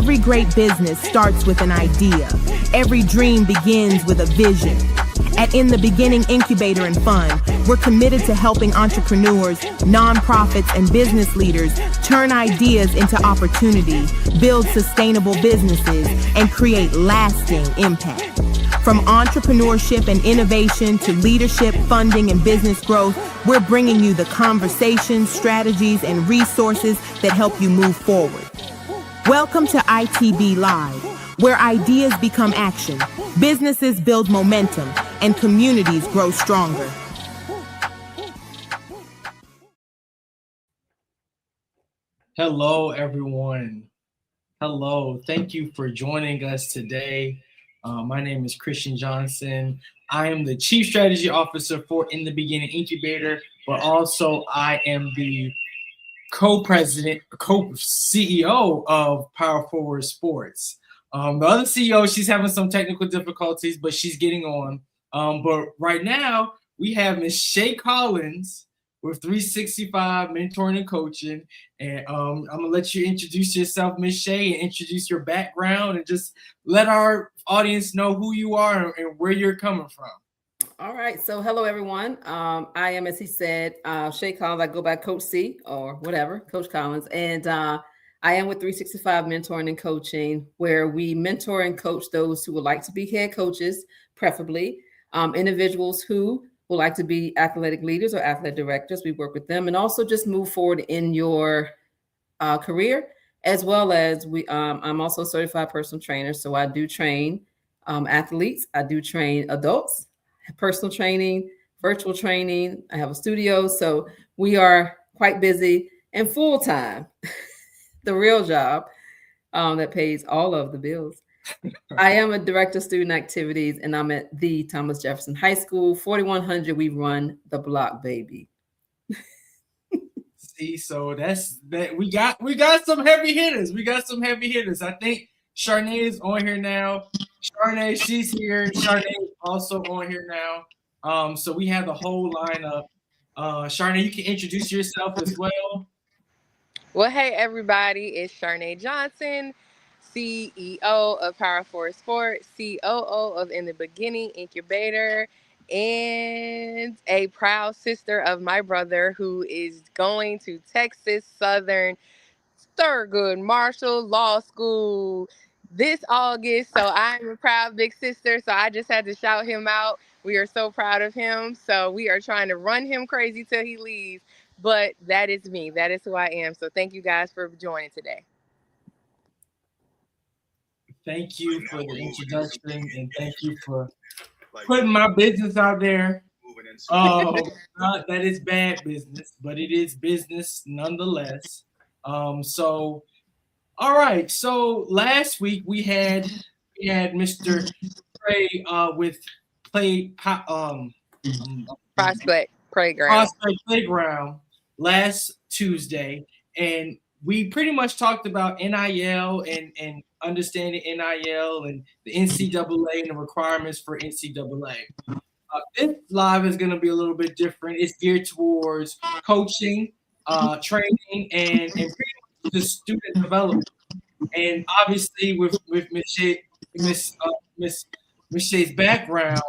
Every great business starts with an idea. Every dream begins with a vision. At In the Beginning Incubator and Fund, we're committed to helping entrepreneurs, nonprofits, and business leaders turn ideas into opportunity, build sustainable businesses, and create lasting impact. From entrepreneurship and innovation to leadership, funding, and business growth, we're bringing you the conversations, strategies, and resources that help you move forward. Welcome to ITB Live, where ideas become action, businesses build momentum, and communities grow stronger. Hello, everyone. Hello. Thank you for joining us today. My name is Christian Johnson. I am the Chief Strategy Officer for In the Beginning Incubator, but also I am the co-president, co-CEO of Power Forward Sports. The other CEO, she's having some technical difficulties, but she's getting on. But right now, we have Miss Shea Collins with 365 Mentoring and Coaching. And I'm going to let you introduce yourself, Miss Shea, and introduce your background and just let our audience know who you are and where you're coming from. All right. So hello, everyone. I am, as he said, Shea Collins. I go by Coach C or whatever, Coach Collins. And I am with 365 Mentoring and Coaching, where we mentor and coach those who would like to be head coaches, preferably individuals who would like to be athletic leaders or athletic directors. We work with them and also just move forward in your career, as well as I'm also a certified personal trainer. So I do train athletes. I do train adults. Personal training, virtual training. I have a studio. So we are quite busy and full-time, the real job that pays all of the bills. I am a director of student activities, and I'm at the Thomas Jefferson High School, 4100. We run the block, baby. See, so that's that. We got some heavy hitters. I think Charnay is on here now. Charnay, she's here. Charnay is also on here now. So we have the whole lineup. Charnay, you can introduce yourself as well. Well, hey, everybody. It's Charnay Johnson, CEO of Power Forward Sports, COO of In the Beginning Incubator, and a proud sister of my brother who is going to Texas Southern Thurgood Marshall Law School this August. So I'm a proud big sister. So I just had to shout him out. We are so proud of him. So we are trying to run him crazy till he leaves. But that is me. That is who I am. So thank you guys for joining today. Thank you for the introduction and thank you for putting my business out there. Not that it's bad business, but it is business nonetheless. So, all right. So last week we had Mr. Trey with Prospect Playground last Tuesday, and we pretty much talked about NIL and understanding NIL and the NCAA and the requirements for NCAA. This live is going to be a little bit different. It's geared towards coaching, training, and pretty much the student development. And obviously, with Miss Shea's background,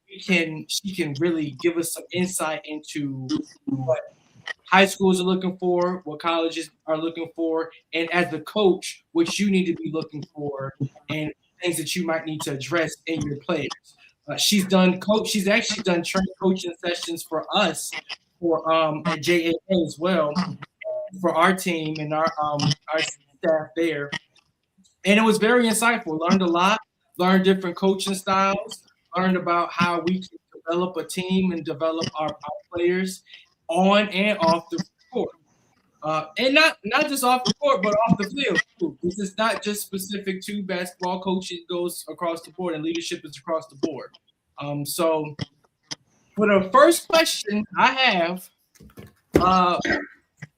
she can really give us some insight into what high schools are looking for, what colleges are looking for, and as a coach, what you need to be looking for, and things that you might need to address in your players. She's actually done training coaching sessions for us at JAA as well for our team and our staff there. And it was very insightful. Learned a lot, learned different coaching styles, learned about how we can develop a team and develop our players on and off the court. And not just off the court, but off the field too. This is not just specific to basketball. Coaching goes across the board, and leadership is across the board. So for the first question I have,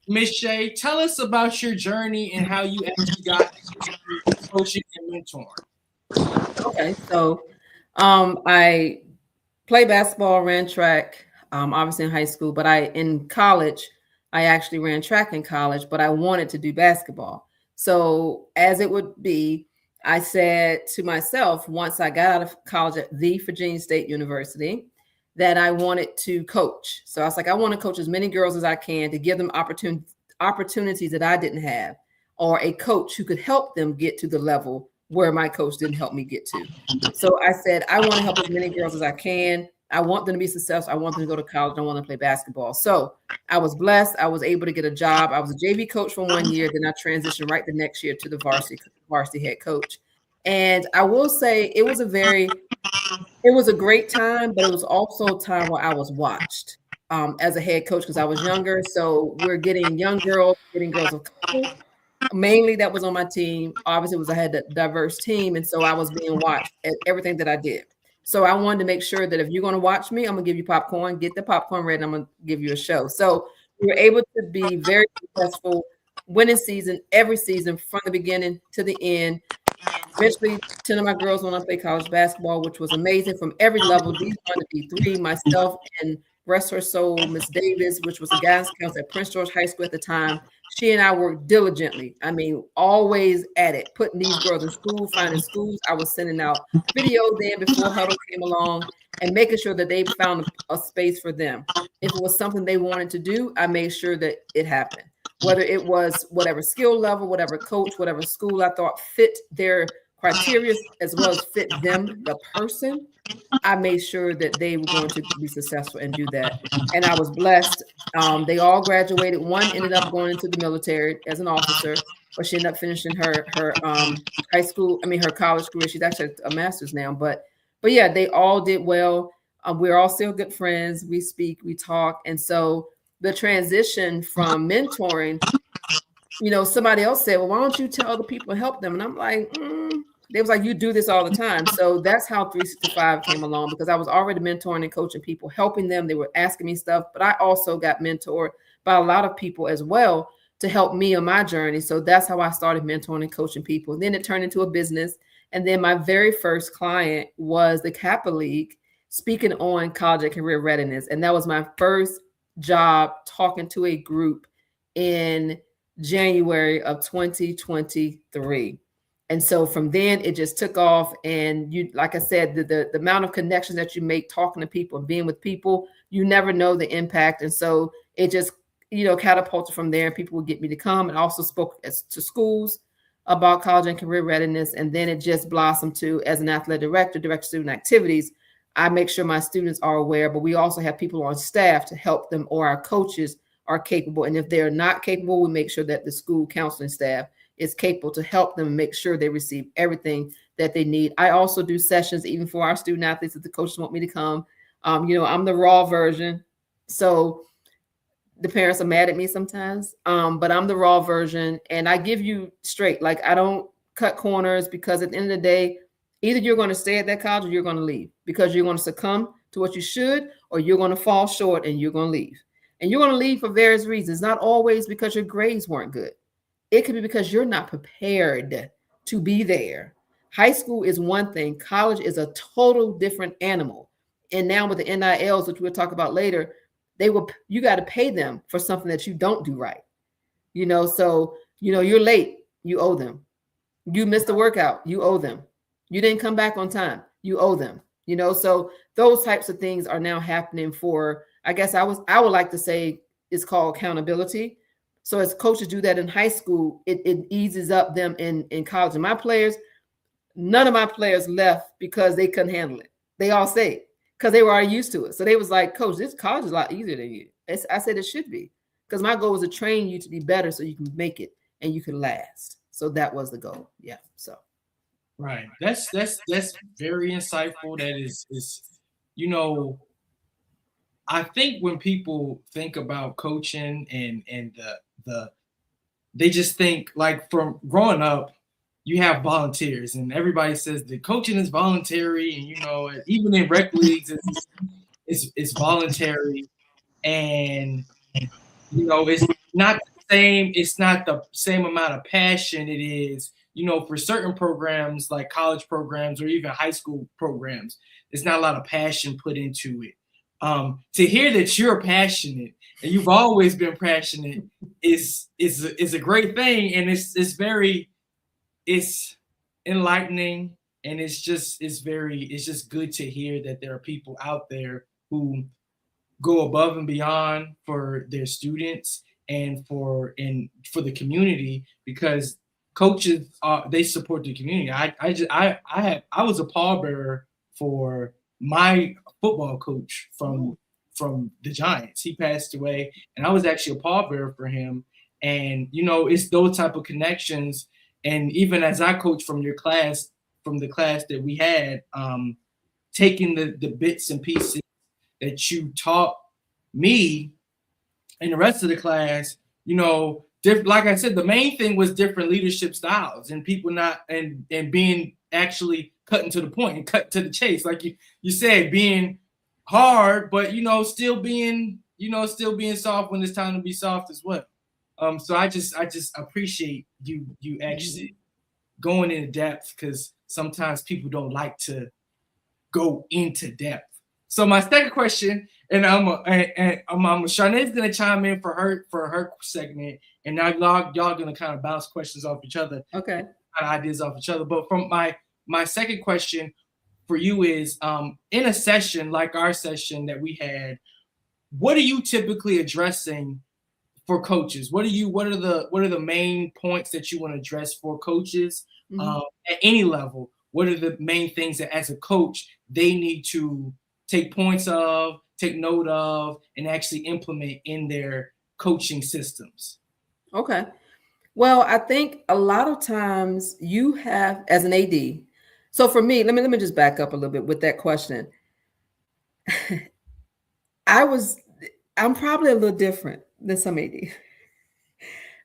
Ms. Shea, tell us about your journey and how you actually got into coaching and mentoring. Okay, so I played basketball, ran track, obviously in high school, but in college, I actually ran track in college, but I wanted to do basketball. So as it would be, I said to myself, once I got out of college at the Virginia State University, that I wanted to coach. So I was like, I want to coach as many girls as I can to give them opportunities that I didn't have, or a coach who could help them get to the level where my coach didn't help me get to. So I said, I want to help as many girls as I can. I want them to be successful. I want them to go to college. I want them to play basketball. So I was blessed. I was able to get a job. I was a JV coach for 1 year. Then I transitioned right the next year to the varsity head coach. And I will say it was a great time, but it was also a time where I was watched as a head coach because I was younger. So we're getting young girls, getting girls of color. Mainly that was on my team. Obviously, I had a diverse team. And so I was being watched at everything that I did. So I wanted to make sure that if you're going to watch me, I'm going to give you popcorn, get the popcorn ready, and I'm going to give you a show. So we were able to be very successful, winning season, every season from the beginning to the end. Eventually, 10 of my girls went on to play college basketball, which was amazing from every level. D1 to D3, myself and rest her soul, Miss Davis, which was a guidance counselor at Prince George High School at the time. She and I worked diligently. I mean, always at it, putting these girls in school, finding schools. I was sending out videos then before Huddle came along and making sure that they found a space for them. If it was something they wanted to do, I made sure that it happened. Whether it was whatever skill level, whatever coach, whatever school I thought fit their criteria as well as fit them, the person, I made sure that they were going to be successful and do that. And I was blessed. They all graduated. One ended up going into the military as an officer, but she ended up finishing her her college career. She's actually a master's now. But yeah, they all did well. We're all still good friends. We speak, we talk. And so the transition from mentoring, somebody else said, well, why don't you tell other people and help them? And I'm like, They was like, you do this all the time. So that's how 365 came along, because I was already mentoring and coaching people, helping them. They were asking me stuff, but I also got mentored by a lot of people as well to help me on my journey. So that's how I started mentoring and coaching people. And then it turned into a business. And then my very first client was the Kappa League, speaking on college and career readiness. And that was my first job, talking to a group in January of 2023. And so from then it just took off. And you, like I said, the amount of connections that you make talking to people and being with people, you never know the impact. And so it just, catapulted from there. People would get me to come, and also spoke to schools about college and career readiness. And then it just blossomed to, as an athletic director student activities, I make sure my students are aware, but we also have people on staff to help them, or our coaches are capable. And if they're not capable, we make sure that the school counseling staff is capable to help them make sure they receive everything that they need. I also do sessions even for our student athletes if the coaches want me to come. I'm the raw version. So the parents are mad at me sometimes, but I'm the raw version, and I give you straight. Like, I don't cut corners, because at the end of the day, either you're going to stay at that college or you're going to leave, because you're going to succumb to what you should, or you're going to fall short and you're going to leave. And you're going to leave for various reasons, not always because your grades weren't good. It could be because you're not prepared to be there. High school is one thing. College is a total different animal. And now with the NILs, which we'll talk about later, you got to pay them for something that you don't do right. So, you're late, you owe them. You missed a workout, you owe them. You didn't come back on time, you owe them. So those types of things are now happening for, I guess I would like to say it's called accountability. So as coaches do that in high school, it eases up them in college. And none of my players left because they couldn't handle it. They all stayed because they were already used to it. So they was like, Coach, this college is a lot easier than you. I said it should be, because my goal was to train you to be better so you can make it and you can last. So that was the goal. Yeah. So. Right. That's very insightful. That is, I think when people think about coaching and they just think, like, from growing up, you have volunteers, and everybody says the coaching is voluntary, and even in rec leagues, it's voluntary, and it's not the same. It's not the same amount of passion it is, for certain programs like college programs or even high school programs. There's not a lot of passion put into it. To hear that you're passionate and you've always been passionate is a great thing, and it's enlightening, and it's just good to hear that there are people out there who go above and beyond for their students and for the community, because coaches they support the community. I was a pallbearer for my football coach from the Giants. He passed away, and I was actually a pallbearer for him. And it's those type of connections. And even as I coach from the class that we had, taking the bits and pieces that you taught me and the rest of the class, like I said, the main thing was different leadership styles and people not and being actually cutting to the point and cut to the chase, like you said, being hard, but still being soft when it's time to be soft as well. So I just appreciate you actually going into depth, because sometimes people don't like to go into depth. So my second question, and Sharnae's gonna chime in for her segment, and now y'all gonna kind of bounce questions off each other, okay, ideas off each other. But from my second question for you is, in a session like our session that we had, what are you typically addressing for coaches? What are the main points that you want to address for coaches at any level? What are the main things that as a coach they need to take points of, take note of, and actually implement in their coaching systems? Okay. Well, I think a lot of times you have, as an AD, so for me, let me just back up a little bit with that question. I'm probably a little different than some AD.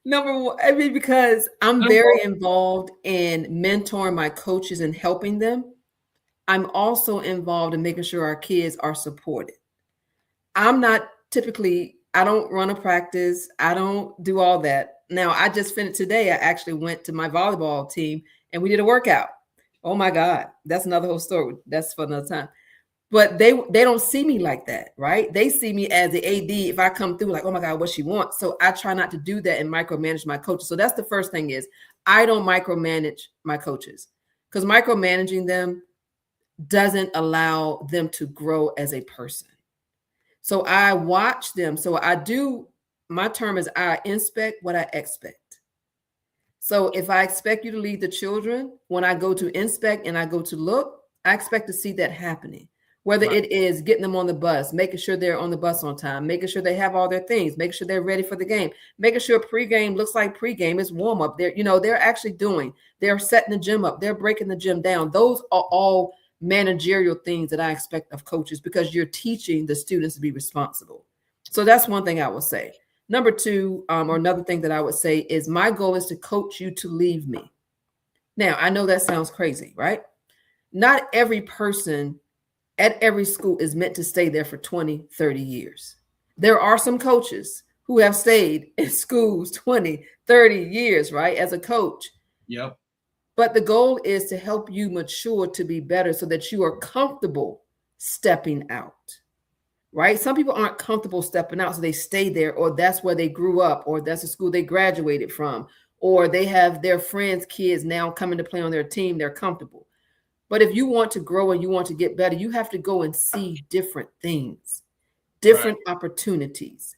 Number one, because I'm very involved in mentoring my coaches and helping them. I'm also involved in making sure our kids are supported. I don't run a practice. I don't do all that. Now, I just finished today. I actually went to my volleyball team and we did a workout. Oh my God, that's another whole story. That's for another time. But they don't see me like that, right? They see me as the AD. If I come through like, oh my God, what she wants. So I try not to do that and micromanage my coaches. So that's the first thing is I don't micromanage my coaches, because micromanaging them doesn't allow them to grow as a person. So I watch them. So my term is I inspect what I expect. So if I expect you to lead the children, when I go to inspect and I go to look, I expect to see that happening. Whether it is getting them on the bus, making sure they're on the bus on time, making sure they have all their things, making sure they're ready for the game, making sure pregame looks like pregame is warm up. They're actually they're setting the gym up, they're breaking the gym down. Those are all managerial things that I expect of coaches, because you're teaching the students to be responsible. So that's one thing I will say. Number two, or another thing that I would say is my goal is to coach you to leave me. Now, I know that sounds crazy, right? Not every person at every school is meant to stay there for 20, 30 years. There are some coaches who have stayed in schools 20, 30 years, right, as a coach. Yep. But the goal is to help you mature to be better so that you are comfortable stepping out, right? Some people aren't comfortable stepping out, so they stay there, or that's where they grew up, or that's the school they graduated from, or they have their friends' kids now coming to play on their team. They're comfortable. But if you want to grow and you want to get better, you have to go and see different things, different opportunities.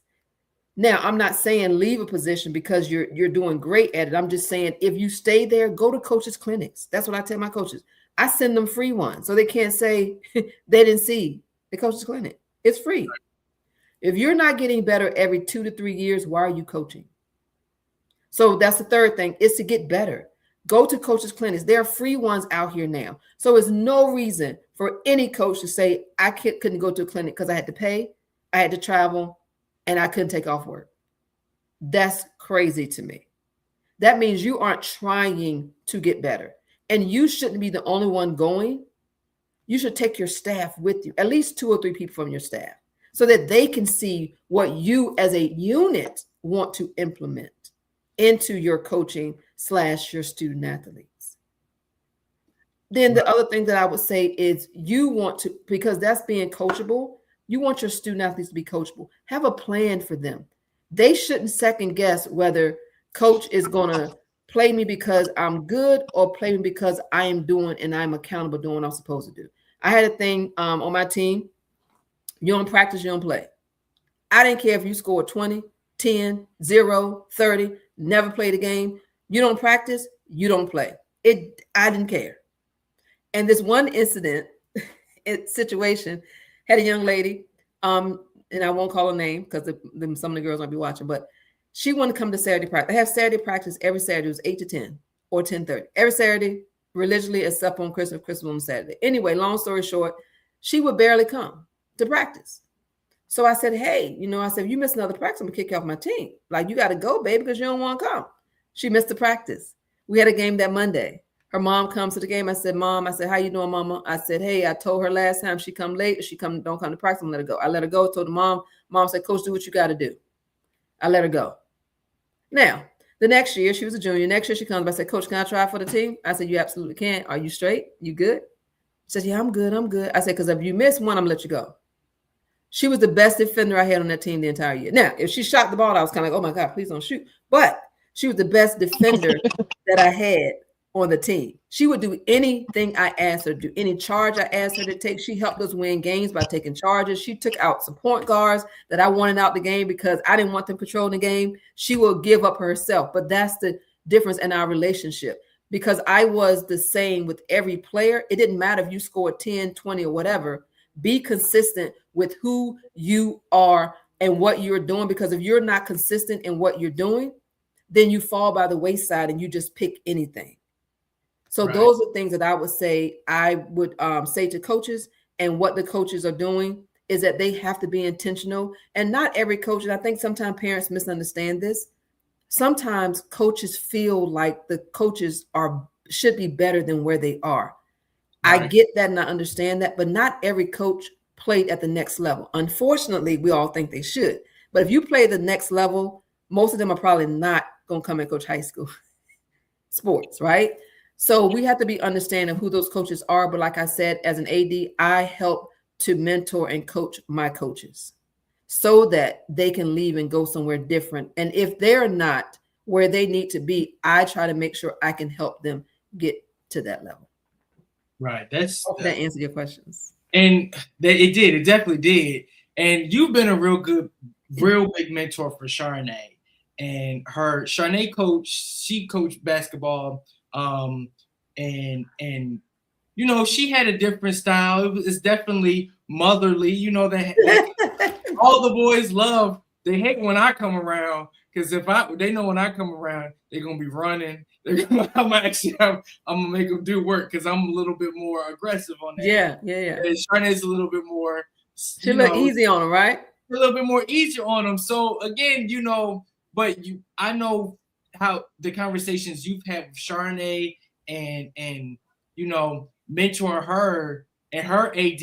Now, I'm not saying leave a position because you're doing great at it. I'm just saying if you stay there, go to coaches' clinics. That's what I tell my coaches. I send them free ones so they can't say they didn't see the coaches' clinic. It's free. If you're not getting better every 2 to 3 years, why are you coaching? So that's the third thing, is to get better. Go to coaches' clinics. There are free ones out here now. So there's no reason for any coach to say, I couldn't go to a clinic because I had to pay, I had to travel, and I couldn't take off work. That's crazy to me. That means you aren't trying to get better. And you shouldn't be the only one going. You should take your staff with you, at least 2 or 3 people from your staff, so that they can see what you as a unit want to implement into your coaching / your student athletes. Then the other thing that I would say is you want to, because that's being coachable, You want your student athletes to be coachable. Have a plan for them. They shouldn't second guess whether coach is going to play me because I'm good or play me because I am doing and I'm accountable doing what I'm supposed to do. I had a thing on my team. You don't practice, you don't play. I didn't care if you scored 20, 10, 0, 30, never played a game. You don't practice, you don't play. I didn't care. And this one incident, situation, had a young lady, and I won't call her name because some of the girls might be watching, but she wanted to come to Saturday practice. They have Saturday practice every Saturday. It was 8 to 10 or 10:30. Every Saturday, religiously, except on Christmas on Saturday. Anyway, long story short, she would barely come to practice. So I said, hey, I said, if you miss another practice, I'm going to kick you off my team. Like, you got to go, baby, because you don't want to come. She missed the practice. We had a game that Monday. Her mom comes to the game. I said, Mom, how you doing, Mama? I said, hey, I told her last time she come late. If she don't come to practice, I'm going to let her go. I let her go, told the mom. Mom said, Coach, do what you got to do. I let her go. Now, the next year, she was a junior. Next year, she comes. I said, Coach, can I try for the team? I said, you absolutely can. Are you straight? You good? She said, yeah, I'm good. I said, because if you miss one, I'm going to let you go. She was the best defender I had on that team the entire year. Now, if she shot the ball, I was kind of like, oh, my God, please don't shoot. But she was the best defender that I had on the team. She would do anything I asked her to do, any charge I asked her to take. She helped us win games by taking charges. She took out some point guards that I wanted out the game because I didn't want them controlling the game. She will give up herself. But that's the difference in our relationship, because I was the same with every player. It didn't matter if you scored 10, 20 or whatever. Be consistent with who you are and what you're doing, because if you're not consistent in what you're doing, then you fall by the wayside and you just pick anything. So those are things that I would say say to coaches, and what the coaches are doing is that they have to be intentional. And not every coach, and I think sometimes parents misunderstand this. Sometimes coaches feel like the coaches should be better than where they are. Right. I get that and I understand that, but not every coach played at the next level. Unfortunately, we all think they should. But if you play the next level, most of them are probably not going to come and coach high school sports, right? So we have to be understanding who those coaches are. But like I said, as an AD, I help to mentor and coach my coaches so that they can leave and go somewhere different. And if they're not where they need to be, I try to make sure I can help them get to that level. Right. That answered your questions. And it did. It definitely did. And you've been a real big mentor for Sharnay. And Sharnay she coached basketball. And she had a different style. It's definitely motherly. That all the boys love. They hate when I come around, because they know when I come around, they're gonna be running. I'm gonna make them do work because I'm a little bit more aggressive on that. Yeah. And Sharnay's a little bit more. She look easy on them, right? A little bit more easy on them. So again, I know how the conversations you've had with Sharnay and mentoring her and her AD,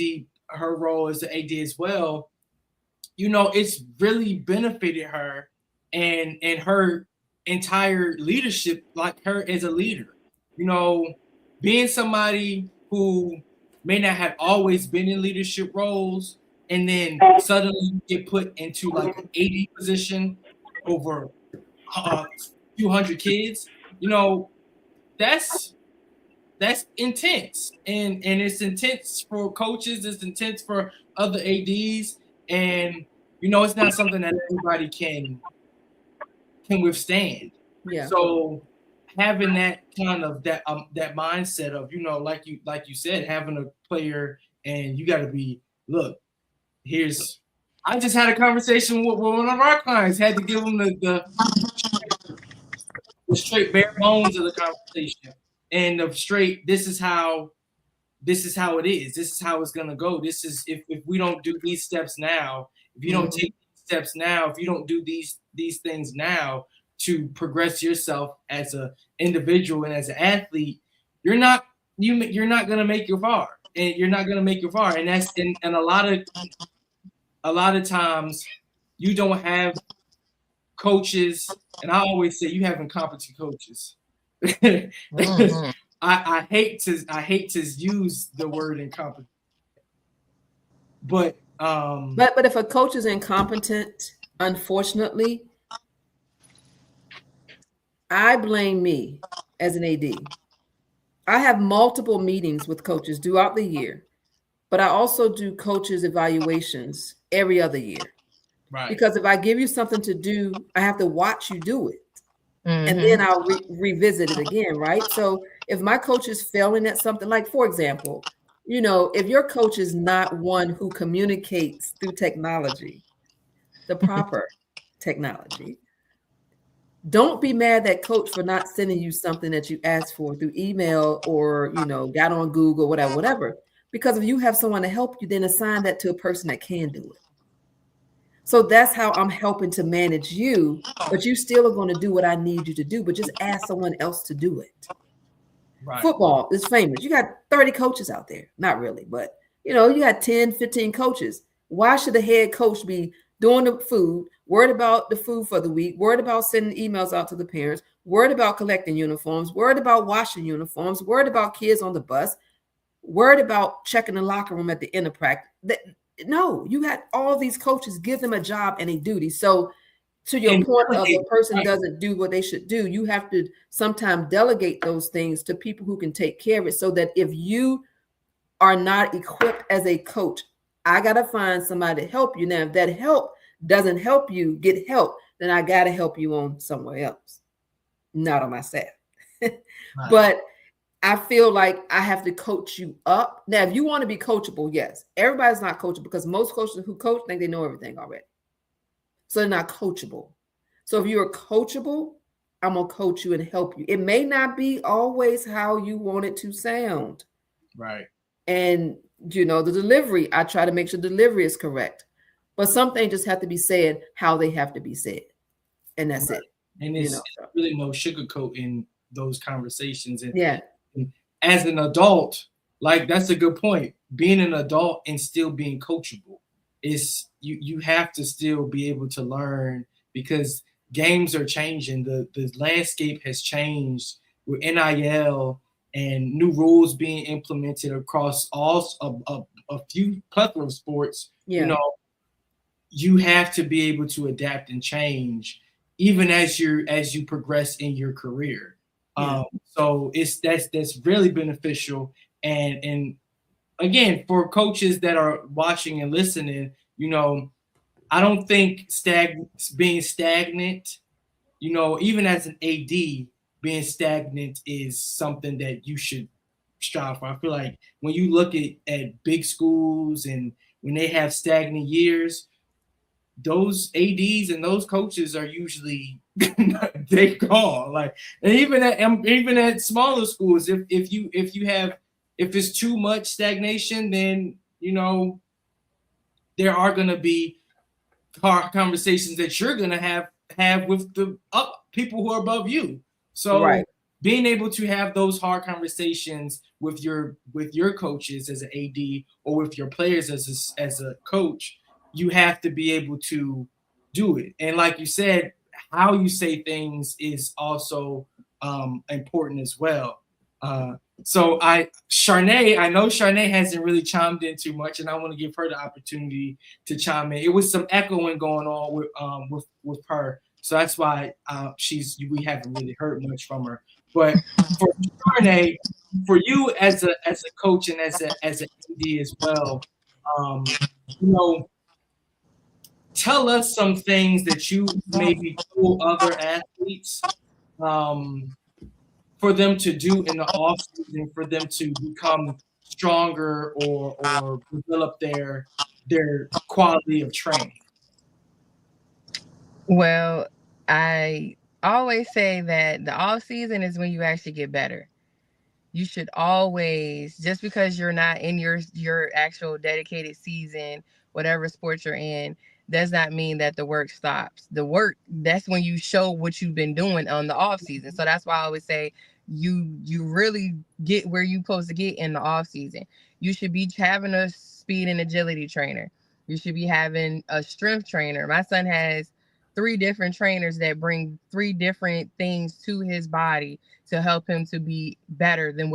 her role as the AD as well. It's really benefited her and her entire leadership, like her as a leader. Being somebody who may not have always been in leadership roles, and then suddenly you get put into like an AD position over a few hundred kids. That's intense, and it's intense for coaches. It's intense for other ADs, and it's not something that everybody can withstand. Yeah. So having that kind of that mindset of like you said, having a player, and you got to be I just had a conversation with one of our clients. Had to give them the straight bare bones of the conversation. And of straight, this is how it is. This is how it's gonna go. This is if we don't do these steps now, if you don't take these steps now, if you don't do these things now to progress yourself as an individual and as an athlete, you're not gonna make it far. And you're not gonna make it far. And that's and a lot of times you don't have coaches, and I always say you have incompetent coaches. Mm-hmm. I hate to use the word incompetent, but But if a coach is incompetent, unfortunately, I blame me as an AD. I have multiple meetings with coaches throughout the year, but I also do coaches evaluations every other year. Right. Because if I give you something to do, I have to watch you do it. And Mm-hmm. then I'll revisit it again, right? So if my coach is failing at something, like for example, if your coach is not one who communicates through technology, the proper technology, don't be mad at coach for not sending you something that you asked for through email or, got on Google, whatever. Because if you have someone to help you, then assign that to a person that can do it. So that's how I'm helping to manage you, but you still are going to do what I need you to do, but just ask someone else to do it. Right. Football is famous. You got 30 coaches out there. Not really, but you got 10, 15 coaches. Why should the head coach be doing the food, worried about the food for the week, worried about sending emails out to the parents, worried about collecting uniforms, worried about washing uniforms, worried about kids on the bus, worried about checking the locker room at the end of practice? No, you had all these coaches, give them a job and a duty. So to your point of a person doesn't do what they should do, you have to sometimes delegate those things to people who can take care of it, so that if you are not equipped as a coach, I got to find somebody to help you. Now, if that help doesn't help you get help, then I got to help you on somewhere else, not on my staff. Right. But I feel like I have to coach you up. Now, if you want to be coachable, yes. Everybody's not coachable, because most coaches who coach think they know everything already. So they're not coachable. So if you're coachable, I'm going to coach you and help you. It may not be always how you want it to sound. Right. And, the delivery, I try to make sure delivery is correct. But some things just have to be said how they have to be said. And that's it. And it's really no sugarcoat in those conversations. And yeah. As an adult, like, that's a good point. Being an adult and still being coachable is you have to still be able to learn, because games are changing. The landscape has changed with NIL and new rules being implemented across all a few plethora of sports. Yeah. You have to be able to adapt and change even as you progress in your career. Yeah. So that's really beneficial. And again, for coaches that are watching and listening, I don't think being stagnant, even as an AD, being stagnant is something that you should strive for. I feel like when you look at big schools and when they have stagnant years, those ADs and those coaches are usually they gone. Like, and even at smaller schools, if it's too much stagnation, then there are going to be hard conversations that you're going to have with the people who are above you. So right. Being able to have those hard conversations with your coaches as an AD or with your players as a coach, you have to be able to do it. And like you said, how you say things is also important as well. So I know Sharnay hasn't really chimed in too much, and I want to give her the opportunity to chime in. It was some echoing going on with her, so that's why we haven't really heard much from her. But for Sharnay, for you as a coach and as an AD as well, tell us some things that you maybe told other athletes for them to do in the off season, for them to become stronger or develop their quality of training. Well, I always say that the off season is when you actually get better. You should always, just because you're not in your actual dedicated season, whatever sport you're in, does not mean that the work stops. The work, that's when you show what you've been doing on the off season. So that's why I always say you really get where you're supposed to get in the off season. You should be having a speed and agility trainer. You should be having a strength trainer. My son has 3 different trainers that bring 3 different things to his body to help him to be better than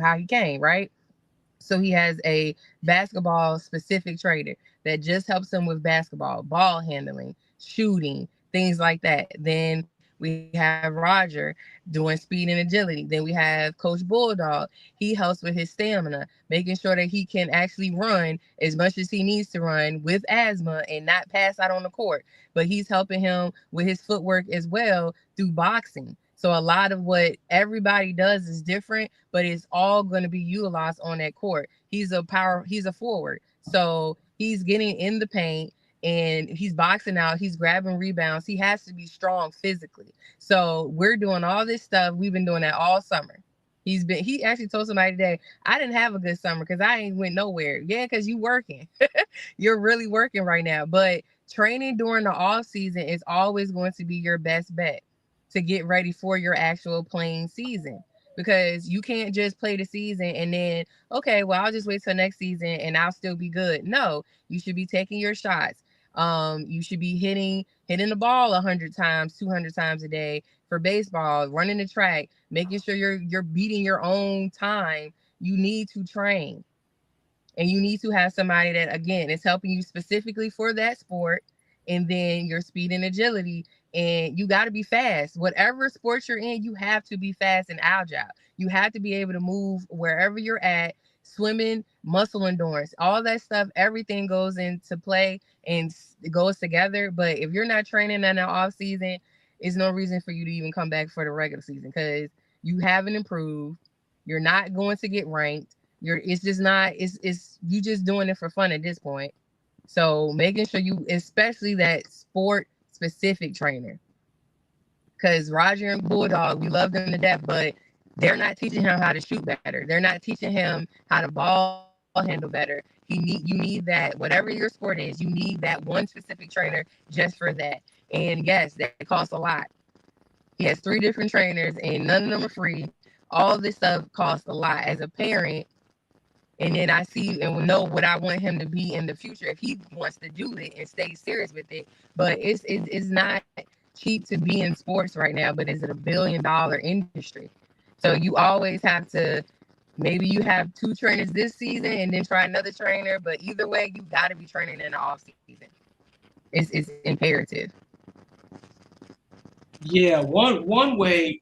how he came, right? So he has a basketball specific trainer. that just helps him with basketball, ball handling, shooting, things like that. Then we have Roger doing speed and agility. Then we have Coach Bulldog. He helps with his stamina, making sure that he can actually run as much as he needs to run with asthma and not pass out on the court. But he's helping him with his footwork as well through boxing. So a lot of what everybody does is different, but it's all going to be utilized on that court. He's a forward. So he's getting in the paint and he's boxing out, he's grabbing rebounds. He has to be strong physically. So we're doing all this stuff. We've been doing that all summer. He actually told somebody today, I didn't have a good summer because I ain't went nowhere. Yeah, because you working. You're really working right now. But training during the off season is always going to be your best bet to get ready for your actual playing season, because you can't just play the season and then, okay, well, I'll just wait till next season and I'll still be good. No, you should be taking your shots. You should be hitting the ball 100 times, 200 times a day for baseball, running the track, making sure you're beating your own time. You need to train. And you need to have somebody that, again, is helping you specifically for that sport, and then your speed and agility. And you got to be fast. Whatever sport you're in, you have to be fast and agile. You have to be able to move wherever you're at. Swimming, muscle endurance, all that stuff, everything goes into play and it goes together. But if you're not training in the off season, there's no reason for you to even come back for the regular season, because you haven't improved. You're not going to get ranked. It's you just doing it for fun at this point. So making sure you, especially that sport specific trainer, because Roger and Bulldog, we love them to death, but they're not teaching him how to shoot better. They're not teaching him how to ball handle better. You need that, whatever your sport is, you need that one specific trainer just for that. And yes, that costs a lot. He has 3 different trainers and none of them are free. All this stuff costs a lot as a parent. And then I see and know what I want him to be in the future if he wants to do it and stay serious with it. But it's not cheap to be in sports right now, but it's a $1 billion industry. So you always have to, maybe you have 2 trainers this season and then try another trainer. But either way, you got to be training in the off season. It's imperative. Yeah, one way,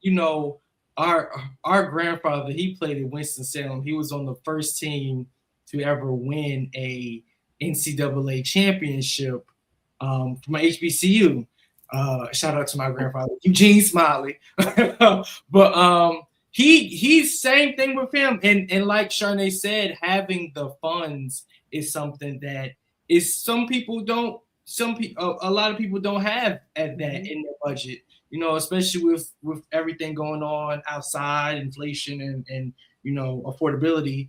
our grandfather, he played at Winston-Salem. He was on the first team to ever win a NCAA championship from HBCU. Shout out to my grandfather, Eugene Smiley. But he's same thing with him. And like Sharnae said, having the funds is something that is a lot of people don't have at that in their budget. Especially with everything going on outside, inflation and affordability,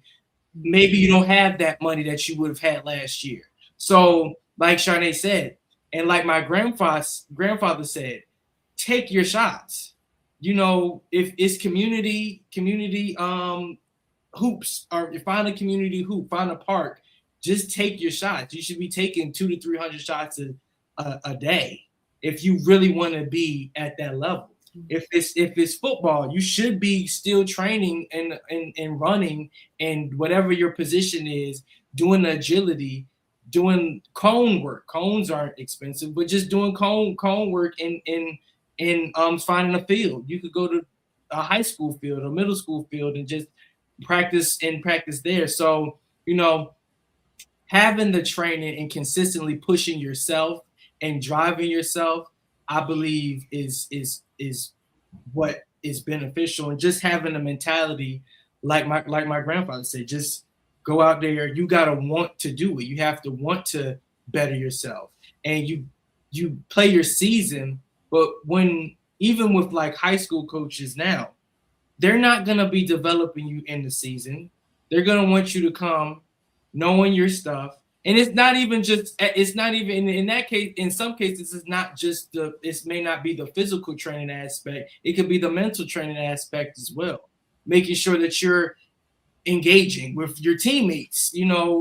maybe you don't have that money that you would have had last year. So like Sharnae said, and like my grandfather said, take your shots. If it's community hoops, or find a community hoop, find a park, just take your shots. You should be taking 200 to 300 shots a day if you really want to be at that level. If it's football, you should be still training and running and whatever your position is, doing agility, doing cone work. Cones aren't expensive, but just doing cone work in finding a field. You could go to a high school field, a middle school field, and just practice there. So, having the training and consistently pushing yourself and driving yourself, I believe is what is beneficial. And just having a mentality, like my grandfather said, just go out there. You gotta want to do it. You have to want to better yourself, and you play your season. But even with like high school coaches now, they're not gonna be developing you in the season. They're gonna want you to come knowing your stuff. And it's not even in that case, in some cases, it's not just it may not be the physical training aspect. It could be the mental training aspect as well. Making sure that you're engaging with your teammates,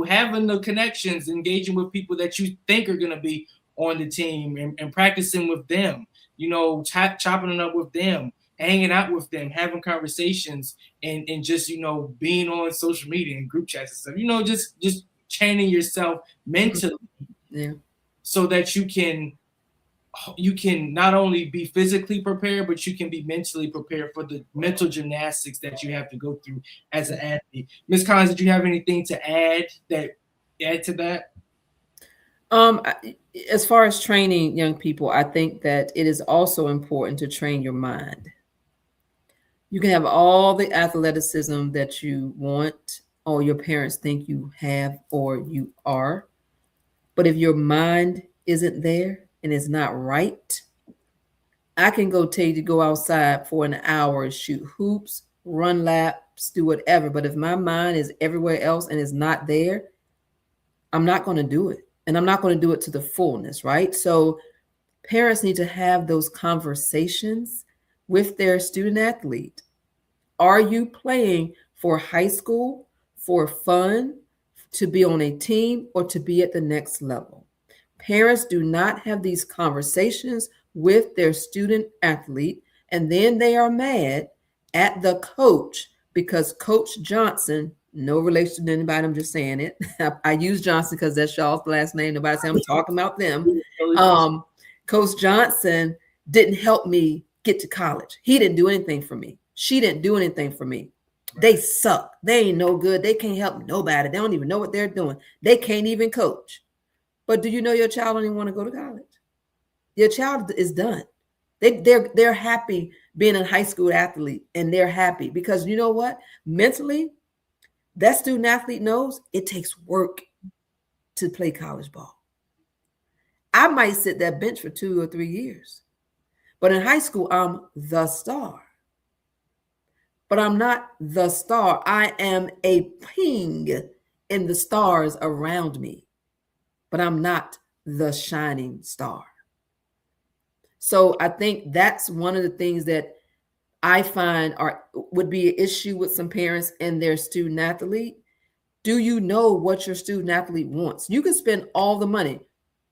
having the connections, engaging with people that you think are going to be on the team and practicing with them, chopping it up with them, hanging out with them, having conversations and just, being on social media and group chats and stuff, just training yourself mentally, so that you can not only be physically prepared, but you can be mentally prepared for the mental gymnastics that you have to go through as an athlete. Ms. Collins, did you have anything to add to that? As far as training young people, I think that it is also important to train your mind. You can have all the athleticism that you want, or your parents think you have, or you are. But if your mind isn't there and it's not right, I can go tell you to go outside for an hour, shoot hoops, run laps, do whatever. But if my mind is everywhere else and is not there, I'm not going to do it. And I'm not going to do it to the fullness, right? So parents need to have those conversations with their student athlete. Are you playing for high school, for fun, to be on a team, or to be at the next level? Parents do not have these conversations with their student athlete, and then they are mad at the coach because Coach Johnson, no relation to anybody, I'm just saying it. I use Johnson because that's y'all's last name. Nobody say I'm talking about them. Coach Johnson didn't help me get to college. He didn't do anything for me. She didn't do anything for me. Right. They suck. They ain't no good. They can't help nobody. They don't even know what they're doing. They can't even coach. But do you know your child don't even want to go to college? Your child is done. They're happy being a high school athlete, and they're happy because you know what? Mentally, that student athlete knows it takes work to play college ball. I might sit that bench for 2 or 3 years, but in high school, I'm the star. But I'm not the star. I am a ping in the stars around me, but I'm not the shining star. So I think that's one of the things that I find would be an issue with some parents and their student athlete. Do you know what your student athlete wants? You can spend all the money.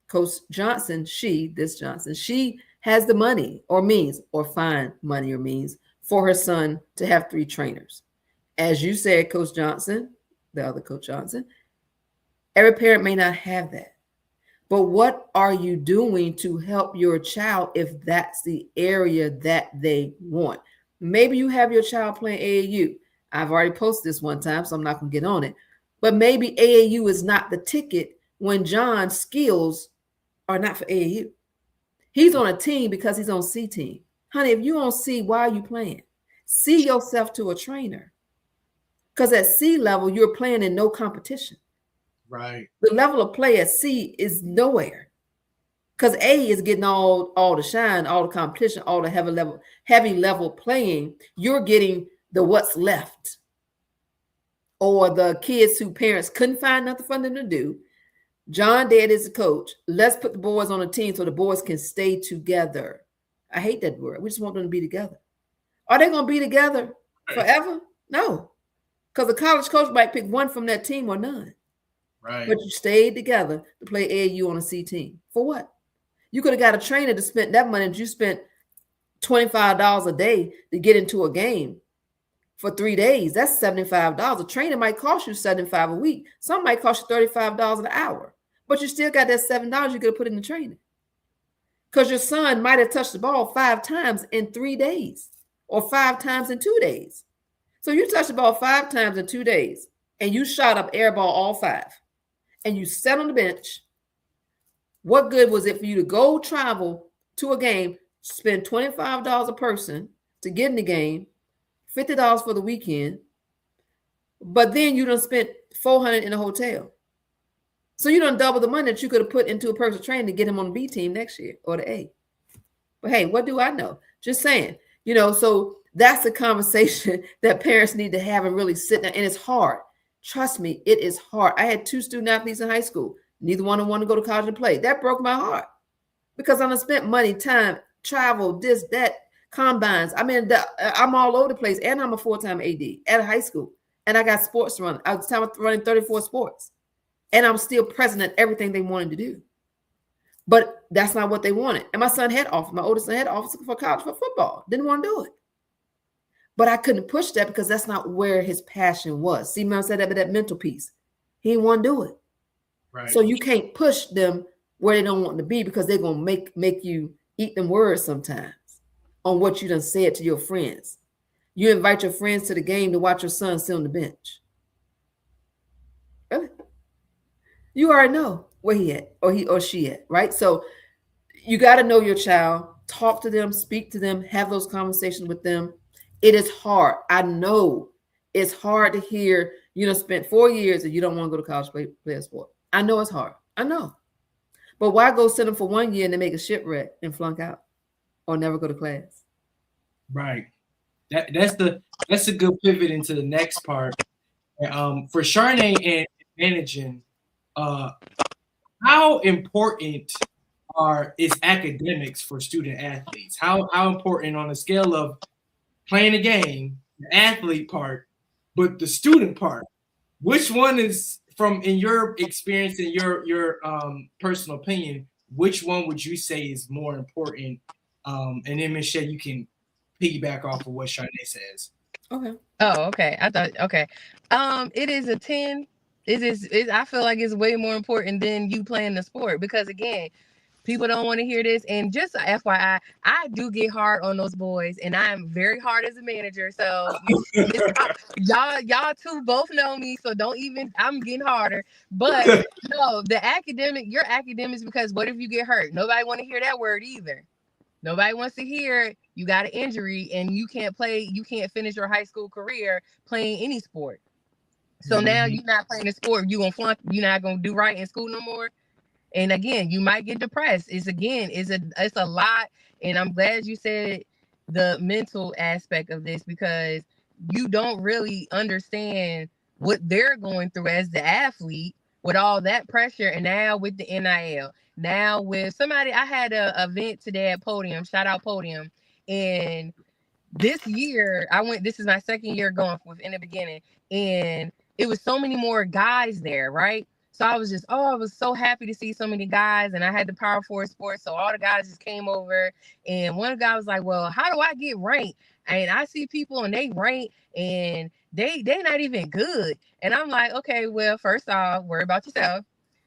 Coach Johnson, she has the money or means, or find money or means for her son to have 3 trainers. As you said, Coach Johnson, the other Coach Johnson, every parent may not have that. But what are you doing to help your child if that's the area that they want? Maybe you have your child playing AAU. I've already posted this one time, so I'm not going to get on it. But maybe AAU is not the ticket when John's skills are not for AAU. He's on a team because he's on C team. Honey, if you don't see, why are you playing? See yourself to a trainer. Because at C level, you're playing in no competition. Right. The level of play at C is nowhere. Because A is getting all the shine, all the competition, all the heavy level playing. You're getting the what's left. Or the kids who parents couldn't find nothing for them to do. John Dad is the coach. Let's put the boys on a team so the boys can stay together. I hate that word. We just want them to be together. Are they going to be together forever? No. Because a college coach might pick one from that team or none. Right. But you stayed together to play AAU on a C team. For what? You could have got a trainer to spend that money that you spent $25 a day to get into a game for 3 days. That's $75. A trainer might cost you $75 a week. Some might cost you $35 an hour. But you still got that $7 you could have put in the training. Because your son might have touched the ball 5 times in 3 days or 5 times in 2 days. So you touched the ball 5 times in 2 days and you shot up air ball all 5 and you sat on the bench. What good was it for you to go travel to a game, spend $25 a person to get in the game, $50 for the weekend, but then you done spent $400 in a hotel? So you done double the money that you could have put into a personal training to get him on the B team next year or the A. But hey, what do I know? Just saying, so that's a conversation that parents need to have and really sit down. And it's hard. Trust me, it is hard. I had 2 student athletes in high school. Neither one wanted to go to college and play. That broke my heart because I done spent money, time, travel, this, that, combines. I mean, I'm all over the place, and I'm a full-time AD at a high school, and I got sports to run. I was running 34 sports. And I'm still present at everything they wanted to do. But that's not what they wanted. And my son had offered, my oldest son had offered for college for football. Didn't want to do it. But I couldn't push that because that's not where his passion was. See, man said that mental piece. He didn't want to do it. Right. So you can't push them where they don't want to be, because they're gonna make you eat them words sometimes on what you done said to your friends. You invite your friends to the game to watch your son sit on the bench. Really? You already know where he at, or he or she at, right? So you got to know your child, talk to them, speak to them, have those conversations with them. It is hard. I know it's hard to hear, spent 4 years and you don't want to go to college, play a sport. I know it's hard. I know. But why go sit them for 1 year and then make a shipwreck and flunk out or never go to class? Right. That's a good pivot into the next part. For Sharnay and managing, how important is academics for student athletes? How important on a scale of playing a game, the athlete part, but the student part? Which one is, from in your experience and your personal opinion, which one would you say is more important? And then Ms. Shea, you can piggyback off of what Sharnay says. Okay. Oh, okay. I thought, okay. It is a 10. I feel like it's way more important than you playing the sport, because again, people don't want to hear this. And just a FYI, I do get hard on those boys, and I am very hard as a manager. So y'all two both know me, so don't even, I'm getting harder. But no, your academics, because what if you get hurt? Nobody want to hear that word either. Nobody wants to hear you got an injury and you can't finish your high school career playing any sport. So now you're not playing the sport, you're not gonna do right in school no more. And again, you might get depressed. It's a lot. And I'm glad you said the mental aspect of this, because you don't really understand what they're going through as the athlete with all that pressure. And now with the NIL, now with somebody, I had a event today at Podium, shout out Podium. And this year this is my second year going within the beginning. And it was so many more guys there, right? So I was so happy to see so many guys, and I had the Power 4 Sports, so all the guys just came over, and one guy was like, well, how do I get ranked? And I see people and they rank, and they not even good. And I'm like, okay, well, first off, worry about yourself.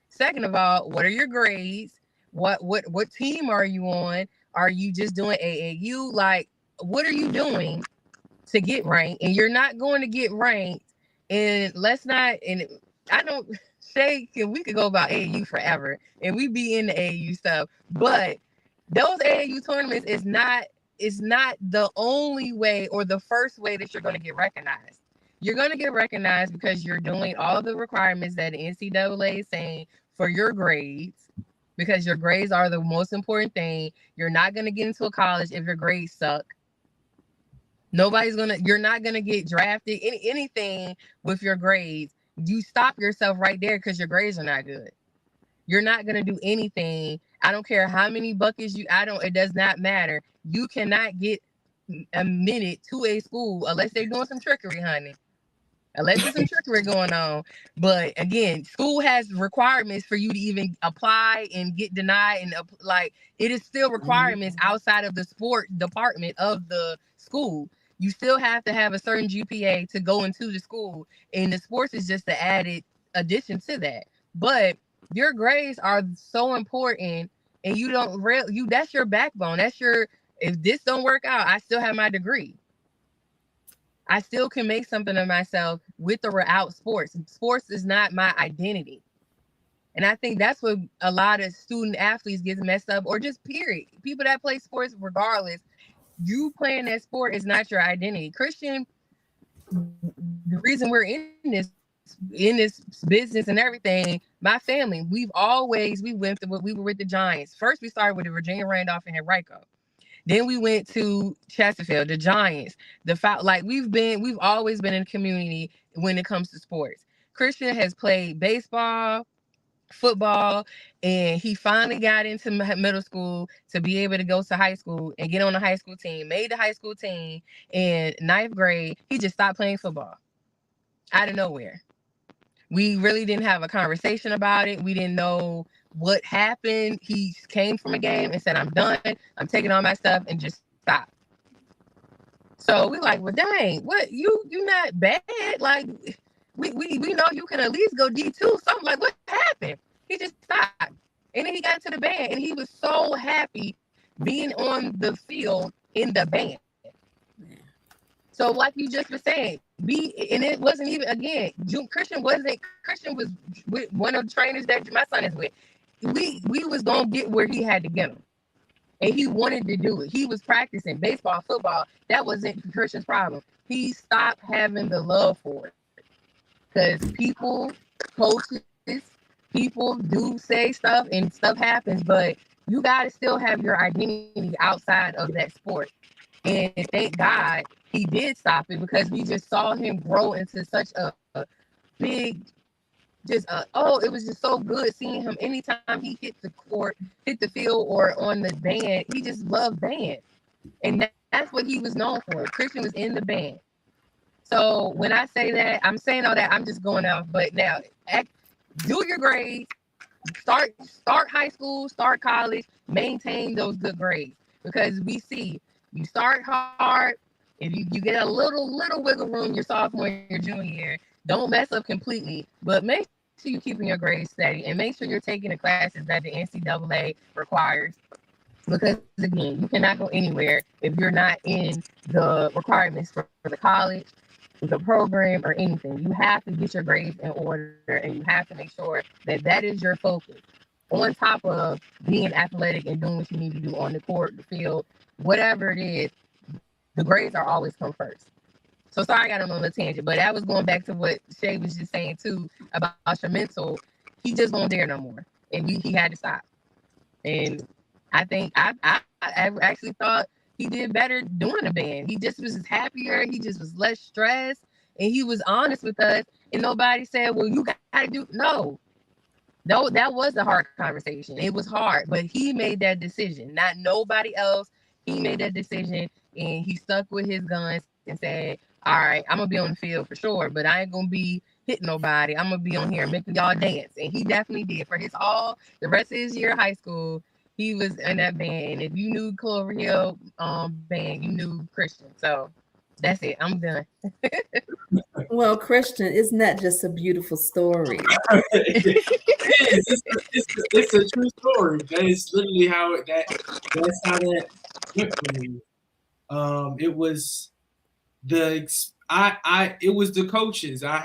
Second of all, what are your grades? What team are you on? Are you just doing AAU? Like, what are you doing to get ranked? And you're not going to get ranked. And I don't say, we could go about AAU forever, and we be in the AAU stuff, but those AAU tournaments is not the only way or the first way that you're going to get recognized. You're going to get recognized because you're doing all the requirements that the NCAA is saying for your grades, because your grades are the most important thing. You're not going to get into a college if your grades suck. You're not going to get drafted anything with your grades. You stop yourself right there because your grades are not good. You're not going to do anything. I don't care how many buckets it does not matter. You cannot get a minute to a school unless they're doing some trickery, honey. Unless there's some trickery going on. But again, school has requirements for you to even apply and get denied. And it is still requirements outside of the sport department of the school. You still have to have a certain GPA to go into the school. And the sports is just the added addition to that. But your grades are so important, and that's your backbone. If this don't work out, I still have my degree. I still can make something of myself with or without sports. Sports is not my identity. And I think that's what a lot of student athletes get messed up, or just period. People that play sports, regardless, you playing that sport is not your identity. Christian, the reason we're in this business and everything, my family, we were with the Giants. First, we started with the Virginia Randolph and Henrico. Then we went to Chesterfield, the Giants. We've always been in the community when it comes to sports. Christian has played baseball, football, and he finally got into middle school to be able to go to high school and get on the high school team. Made the high school team in 9th grade. He just stopped playing football out of nowhere. We really didn't have a conversation about it. We didn't know what happened. He came from a game and said, I'm done. I'm taking all my stuff, and just stopped. So we like, well, dang, what, you not bad. Like, we know you can at least go D2. Something like, what happened? He just stopped. And then he got into the band, and he was so happy being on the field in the band. So like you just were saying, and it wasn't even, again, Christian was with one of the trainers that my son is with. We was gonna get where he had to get him. And he wanted to do it. He was practicing baseball, football. That wasn't Christian's problem. He stopped having the love for it. Because people, coaches, people do say stuff and stuff happens, but you got to still have your identity outside of that sport. And thank God he did stop it, because we just saw him grow into such a big, it was just so good seeing him. Anytime he hit the court, hit the field, or on the band, he just loved band. And that's what he was known for. Christian was in the band. So when I say that, I'm saying all that, I'm just going out. But now, do your grades, start high school, start college, maintain those good grades. Because we see, you start hard, if you get a little wiggle room your sophomore and your junior year, don't mess up completely, but make sure you're keeping your grades steady, and make sure you're taking the classes that the NCAA requires. Because again, you cannot go anywhere if you're not in the requirements for the college, the program, or anything. You have to get your grades in order, and you have to make sure that is your focus. On top of being athletic and doing what you need to do on the court, the field, whatever it is, the grades are always come first. So sorry I got on a tangent, but that was going back to what Shea was just saying too about your mental. He just won't dare no more, and he had to stop. And I think I actually thought he did better doing the band. He just was happier. He just was less stressed, and he was honest with us. And nobody said, "Well, you got to do." No, that was a hard conversation. It was hard, but he made that decision, not nobody else. He made that decision, and he stuck with his guns and said, all right, I'm going to be on the field for sure, but I ain't going to be hitting nobody. I'm going to be on here making y'all dance. And he definitely did. For the rest of his year of high school, he was in that band. If you knew Clover Hill band, you knew Christian. So that's it. I'm done. Well, Christian, isn't that just a beautiful story? It's a true story. That is literally that's how that went for me. It was it was the coaches. I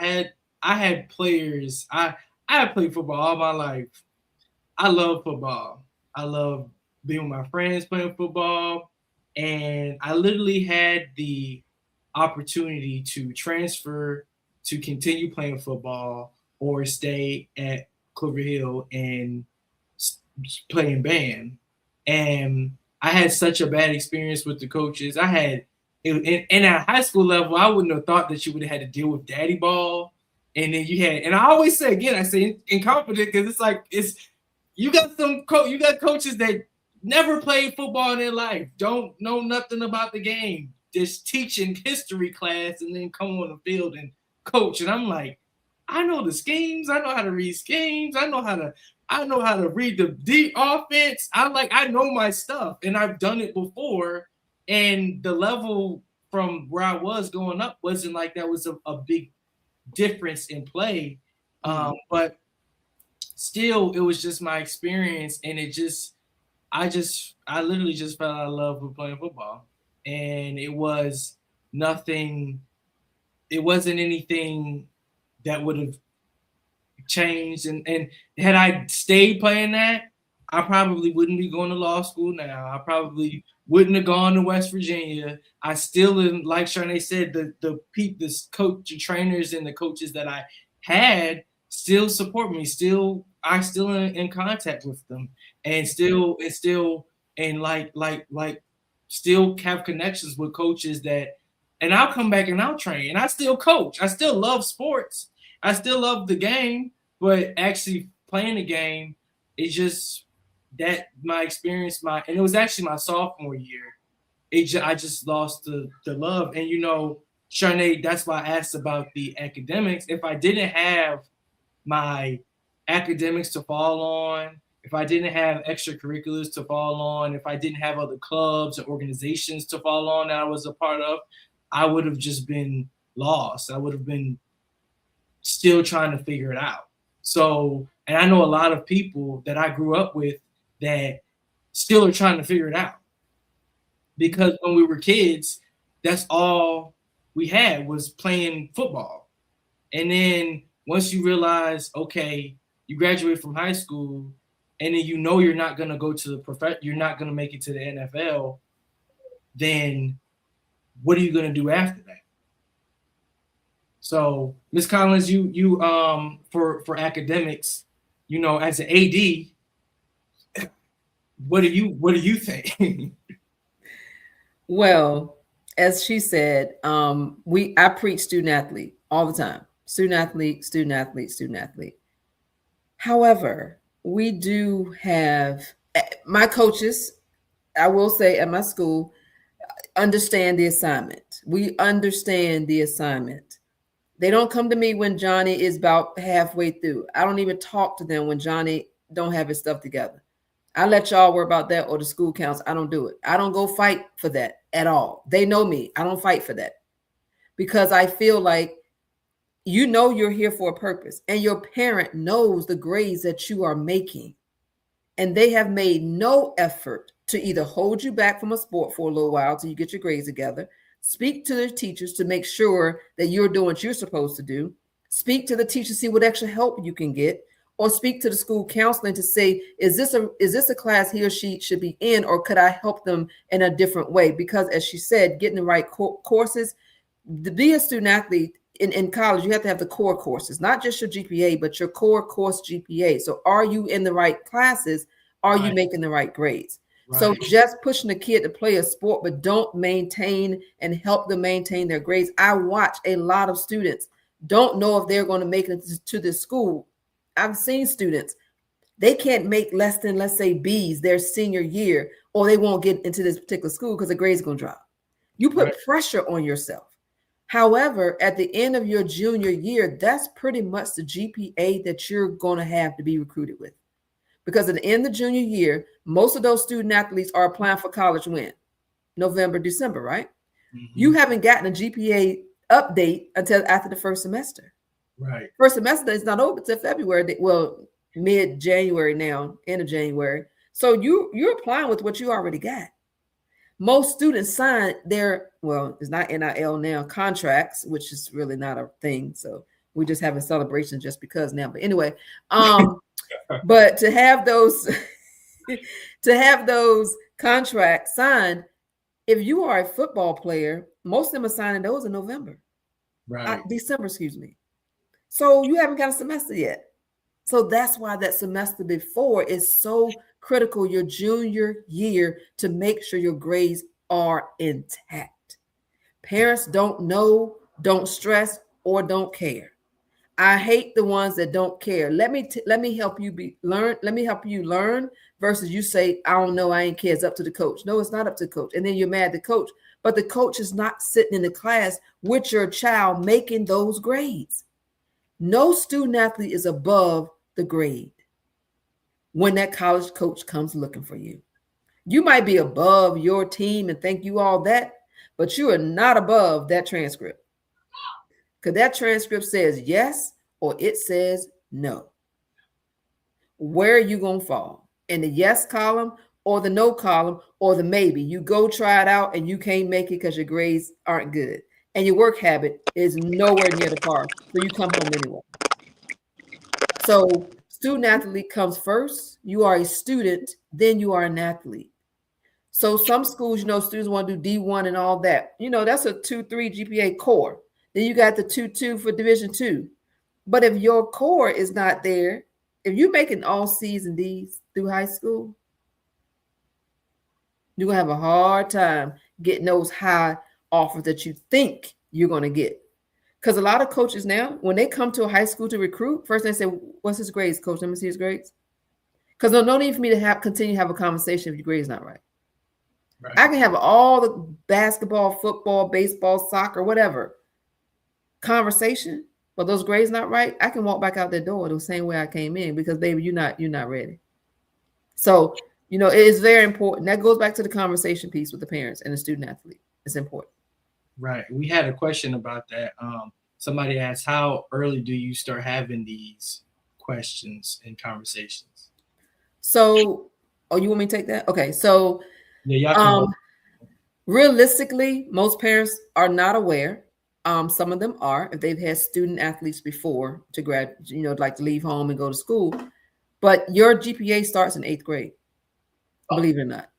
had players. I had played football all my life. I love football. I love being with my friends playing football, and I literally had the opportunity to transfer to continue playing football or stay at Clover Hill and playing band. And I had such a bad experience with the coaches. And at high school level, I wouldn't have thought that you would have had to deal with daddy ball. And then and I always say, again, I say incompetent, because it's like, you got coaches that never played football in their life, don't know nothing about the game, just teaching history class and then come on the field and coach. And I'm like, I know the schemes. I know how to read schemes. I know how to read the offense. I know my stuff, and I've done it before. And the level from where I was going up wasn't like that was a big difference in play. But still, it was just my experience, and I literally just fell out of love with playing football. And it was nothing. It wasn't anything that would have changed. And had I stayed playing that, I probably wouldn't be going to law school now. I probably wouldn't have gone to West Virginia. I still, like Sharnae said, the coach, the trainers, and the coaches that I had still support me. I still in contact with them, and still still have connections with coaches that. And I'll come back and I'll train. And I still coach. I still love sports. I still love the game, but actually playing the game is just that my experience. And it was actually my sophomore year. I just lost the love. And Sharnae, that's why I asked about the academics. If I didn't have my academics to fall on, if I didn't have extracurriculars to fall on, if I didn't have other clubs or organizations to fall on that I was a part of, I would have just been lost. I would have been still trying to figure it out. So, and I know a lot of people that I grew up with that still are trying to figure it out. Because when we were kids, that's all we had was playing football. And then once you realize, okay, you graduate from high school, and then you know you're not gonna go to the you're not gonna make it to the NFL, then what are you gonna do after that? So, Ms. Collins, you for academics, you know, as an AD, what do you think? Well, as she said, I preach student athlete all the time. Student athlete, student athlete, student athlete. However, we do have my coaches, I will say at my school, understand the assignment. We understand the assignment. They don't come to me when Johnny is about halfway through. I don't even talk to them when Johnny don't have his stuff together. I let y'all worry about that or the school council. I don't do it. I don't go fight for that at all. They know me. I don't fight for that because I feel like you know you're here for a purpose and your parent knows the grades that you are making. And they have made no effort to either hold you back from a sport for a little while till you get your grades together, speak to their teachers to make sure that you're doing what you're supposed to do, speak to the teachers, see what extra help you can get, or speak to the school counseling to say, is this a class he or she should be in, or could I help them in a different way? Because as she said, getting the right courses, to be a student athlete in college, you have to have the core courses, not just your GPA, but your core course GPA. So are you in the right classes? Are you making the right grades? Right. So just pushing a kid to play a sport, but don't maintain and help them maintain their grades. I watch a lot of students don't know if they're going to make it to this school. I've seen students, they can't make less than, let's say, B's their senior year, or they won't get into this particular school because the grades are going to drop. You put pressure on yourself. However, at the end of your junior year, that's pretty much the GPA that you're going to have to be recruited with. Because at the end of the junior year, most of those student athletes are applying for college when? November, December, right? Mm-hmm. You haven't gotten a GPA update until after the first semester. Right. First semester is not over until February. Well, mid-January now, end of January. So you're applying with what you already got. Most students sign their, well, it's not NIL now, contracts, which is really not a thing. So we're just having celebrations just because now. But anyway, but to have those contracts signed, if you are a football player, most of them are signing those in November. Right. December, excuse me. So you haven't got a semester yet. So that's why that semester before is so critical, your junior year, to make sure your grades are intact. Parents don't know, don't stress, or don't care. I hate the ones that don't care. Let me help you learn. Let me help you learn versus you say, I don't know, I ain't care. It's up to the coach. No, it's not up to the coach. And then you're mad at the coach. But the coach is not sitting in the class with your child making those grades. No student athlete is above the grade when that college coach comes looking for you. You might be above your team and think you all that, but you are not above that transcript. Because that transcript says yes or it says no. Where are you going to fall? In the yes column or the no column or the maybe? You go try it out and you can't make it because your grades aren't good. And your work habit is nowhere near the par. So you come home anyway. So student athlete comes first. You are a student, then you are an athlete. So some schools, students want to do D1 and all that. That's a 2-3 GPA core. Then you got the 2-2 for Division II. But if your core is not there, if you're making all C's and D's through high school, you're going to have a hard time getting those high offers that you think you're going to get. Because a lot of coaches now, when they come to a high school to recruit, first they say, what's his grades, coach? Let me see his grades. Because there's no need for me to continue to have a conversation if your grade's not right. I can have all the basketball, football, baseball, soccer, whatever conversation, but those grades not right, I can walk back out the door the same way I came in because, baby, you're not ready. So, it is very important. That goes back to the conversation piece with the parents and the student athlete. It's important. Right. We had a question about that. Somebody asked, how early do you start having these questions and conversations? So, oh, you want me to take that? Okay. So, Yeah, y'all can vote. realistically, most parents are not aware. Some of them are, if they've had student athletes before to like to leave home and go to school. But your GPA starts in 8th grade, believe it or not.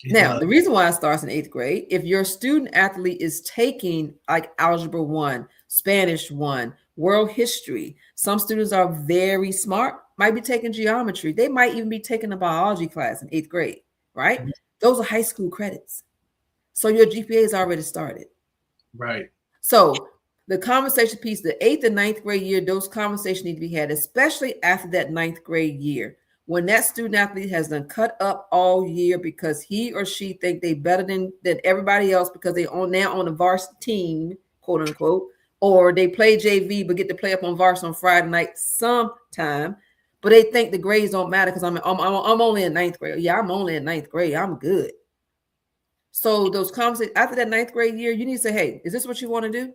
Now, the reason why it starts in 8th grade, if your student athlete is taking like Algebra 1, Spanish 1, World History, some students are very smart, might be taking geometry. They might even be taking a biology class in 8th grade, right? Those are high school credits. So your GPA is already started. Right. So the conversation piece, the 8th and 9th grade year, those conversations need to be had, especially after that 9th grade year. When that student athlete has done cut up all year because he or she think they better than everybody else because they now on a varsity team, quote unquote, or they play JV but get to play up on varsity on Friday night sometime, but they think the grades don't matter because I'm only in 9th grade. Yeah, I'm only in 9th grade. I'm good. So those conversations after that 9th grade year, you need to say, hey, is this what you want to do?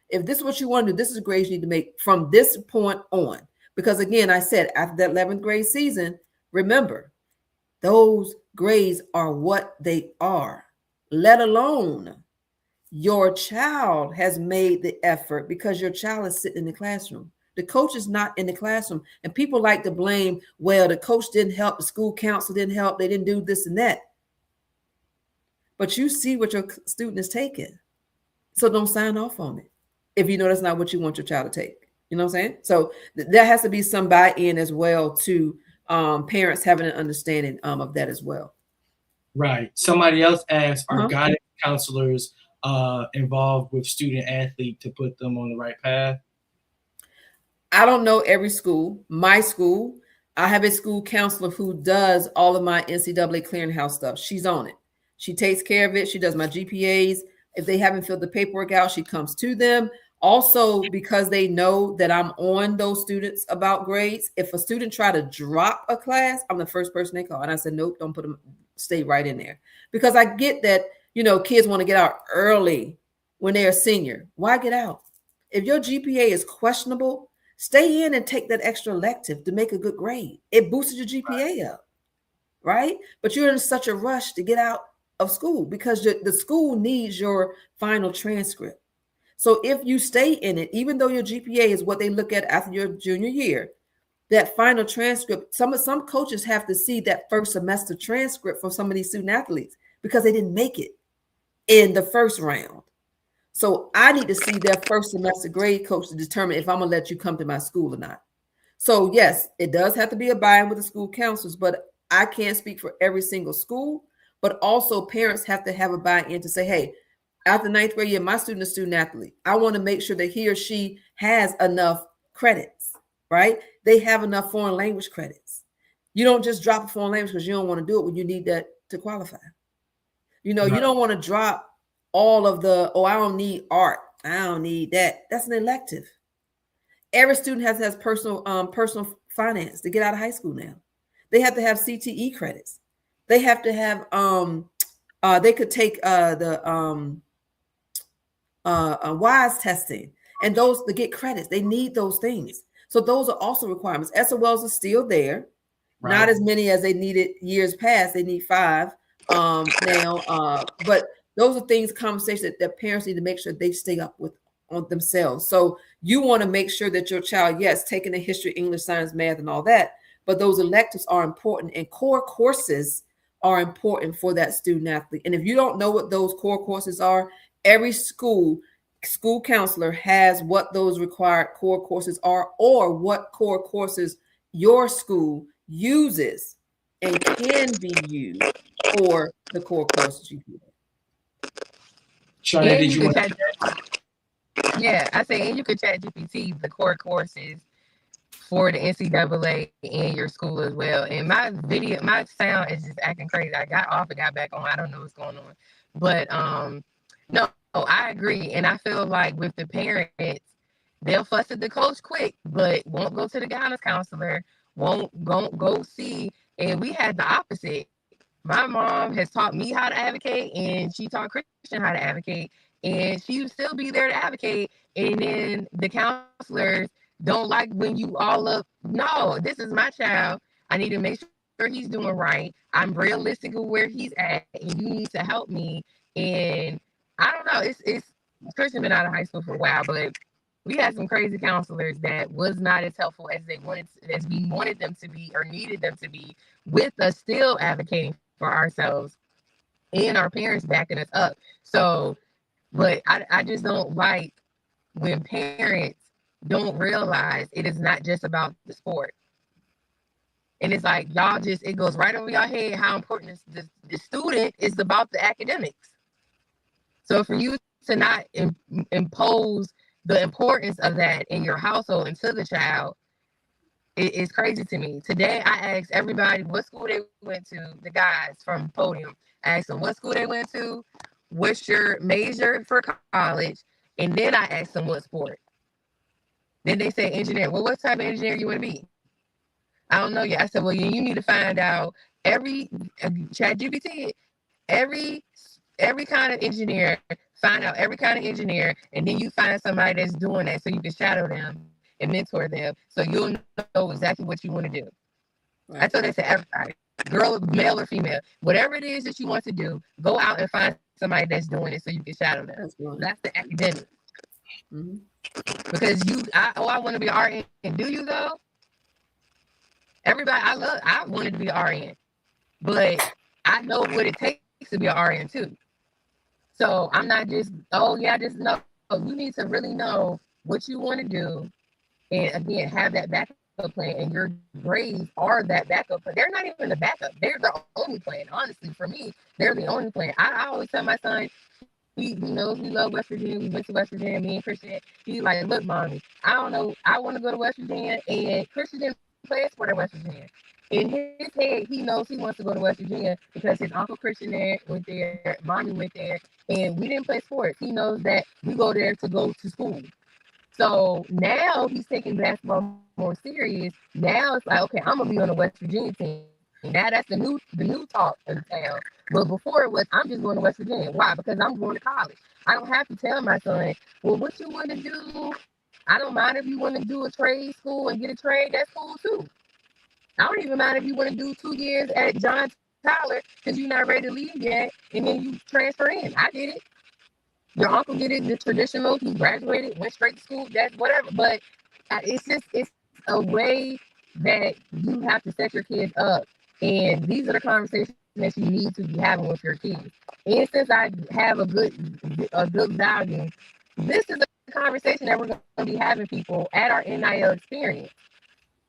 If this is what you want to do, this is the grades you need to make from this point on. Because again, I said after that 11th grade season, remember, those grades are what they are, let alone your child has made the effort because your child is sitting in the classroom. The coach is not in the classroom. And people like to blame, well, the coach didn't help, the school council didn't help, they didn't do this and that. But you see what your student is taking. So don't sign off on it if you know that's not what you want your child to take. You know what I'm saying? So there has to be some buy-in as well to parents having an understanding of that as well. Right. Somebody else asked, are guidance counselors involved with student athlete to put them on the right path? I don't know every school. My school, I have a school counselor who does all of my NCAA clearinghouse stuff. She's on it. She takes care of it. She does my GPAs. If they haven't filled the paperwork out, she comes to them. Also, because they know that I'm on those students about grades, if a student try to drop a class, I'm the first person they call. And I said, nope, don't put them, stay right in there. Because I get that, kids want to get out early when they're a senior. Why get out? If your GPA is questionable, stay in and take that extra elective to make a good grade. It boosted your GPA up, right? But you're in such a rush to get out of school because the school needs your final transcript. So if you stay in it, even though your GPA is what they look at after your junior year, that final transcript, some coaches have to see that first semester transcript from some of these student athletes because they didn't make it in the first round. So I need to see their first semester grade, coach, to determine if I'm going to let you come to my school or not. So yes, it does have to be a buy-in with the school counselors, but I can't speak for every single school. But also parents have to have a buy-in to say, hey, after 9th grade year, my student is a student athlete. I want to make sure that he or she has enough credits, right? They have enough foreign language credits. You don't just drop a foreign language because you don't want to do it when you need that to qualify. You don't want to drop all of the, I don't need art. I don't need that. That's an elective. Every student has personal finance to get out of high school now. They have to have CTE credits. They have to have, they could take the WISE testing and those to get credits. They need those things. So those are also requirements. SOLs are still there, right. Not as many as they needed years past. They need 5 now. But those are things, conversations that parents need to make sure they stay up with on themselves. So you want to make sure that your child, yes, taking the history, English, science, math, and all that, but those electives are important and core courses are important for that student athlete. And if you don't know what those core courses are, every school counselor has what those required core courses are or what core courses your school uses and can be used for the core courses you do. Shawnee, did you want to? Yeah, I say, and you could chat GPT the core courses for the NCAA in your school as well. And my sound is just acting crazy. I got off and got back on. I don't know what's going on. But no, I agree. And I feel like with the parents, they'll fuss at the coach quick, but won't go to the guidance counselor, won't go see. And we had the opposite. My mom has taught me how to advocate, and she taught Christian how to advocate, and she would still be there to advocate. And then the counselors don't like when you all up. No, this is my child. I need to make sure he's doing right. I'm realistic of where he's at, and you need to help me. And I don't know. It's Christian been out of high school for a while, but we had some crazy counselors that was not as helpful as as we wanted them to be or needed them to be, with us still advocating for ourselves and our parents backing us up. So, but I just don't like when parents don't realize it is not just about the sport. And it's like, y'all just, it goes right over your head how important the student is about the academics. So for you to not impose the importance of that in your household and to the child, it's crazy to me. Today, I asked everybody what school they went to, the guys from Podium. I asked them what school they went to, what's your major for college, and then I asked them what sport. Then they say engineer. Well, what type of engineer you want to be? I don't know yet. I said, well, you need to find out every ChatGPT, every kind of engineer, find out every kind of engineer, and then you find somebody that's doing that so you can shadow them and mentor them so you'll know exactly what you want to do. Right. I told that to everybody, girl, male or female, whatever it is that you want to do, go out and find somebody that's doing it so you can shadow them. That's the academic. Mm-hmm. Because I want to be an RN. Do you though? Everybody, I wanted to be an RN, but I know what it takes to be an RN too. So I'm not just, just know. You need to really know what you want to do, and again, have that backup plan. And your grades are that backup plan. They're not even the backup. They're the only plan. Honestly, for me, they're the only plan. I always tell my son, he knows we love West Virginia. We went to West Virginia. Me and Christian. He's like, look, mommy, I don't know. I want to go to West Virginia, and Christian didn't play a sport at West Virginia. In his head, he knows he wants to go to West Virginia because his uncle Christian went there, mommy went there, and we didn't play sports. He knows that we go there to go to school. So now he's taking basketball more serious. Now it's like, okay, I'm gonna be on the West Virginia team. Now that's the new talk of the town. But before it was, I'm just going to West Virginia. Why? Because I'm going to college. I don't have to tell my son, well, what you want to do? I don't mind if you want to do a trade school and get a trade. That's cool too. I don't even mind if you want to do 2 years at John Tyler because you're not ready to leave yet, and then you transfer in. I did it. Your uncle did it the traditional. He graduated, went straight to school. That's whatever. But it's a way that you have to set your kids up. And these are the conversations that you need to be having with your kids. And since I have a good value, this is a conversation that we're going to be having people at our NIL experience.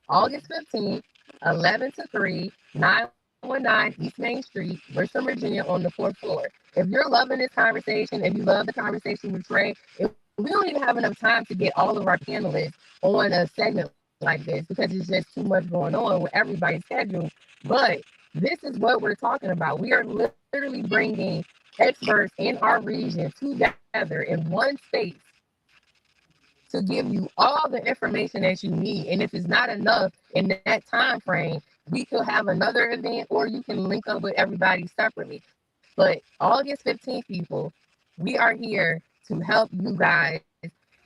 August 15th, 11 to 3, 919 East Main Street, Richmond, Virginia, on the 4th floor. If you're loving this conversation, if you love the conversation with Trey, we don't even have enough time to get all of our panelists on a segment like this because it's just too much going on with everybody's schedule. But this is what we're talking about. We are literally bringing experts in our region together in one space to give you all the information that you need. And if it's not enough in that time frame, we could have another event, or you can link up with everybody separately. But August 15th, people, we are here to help you guys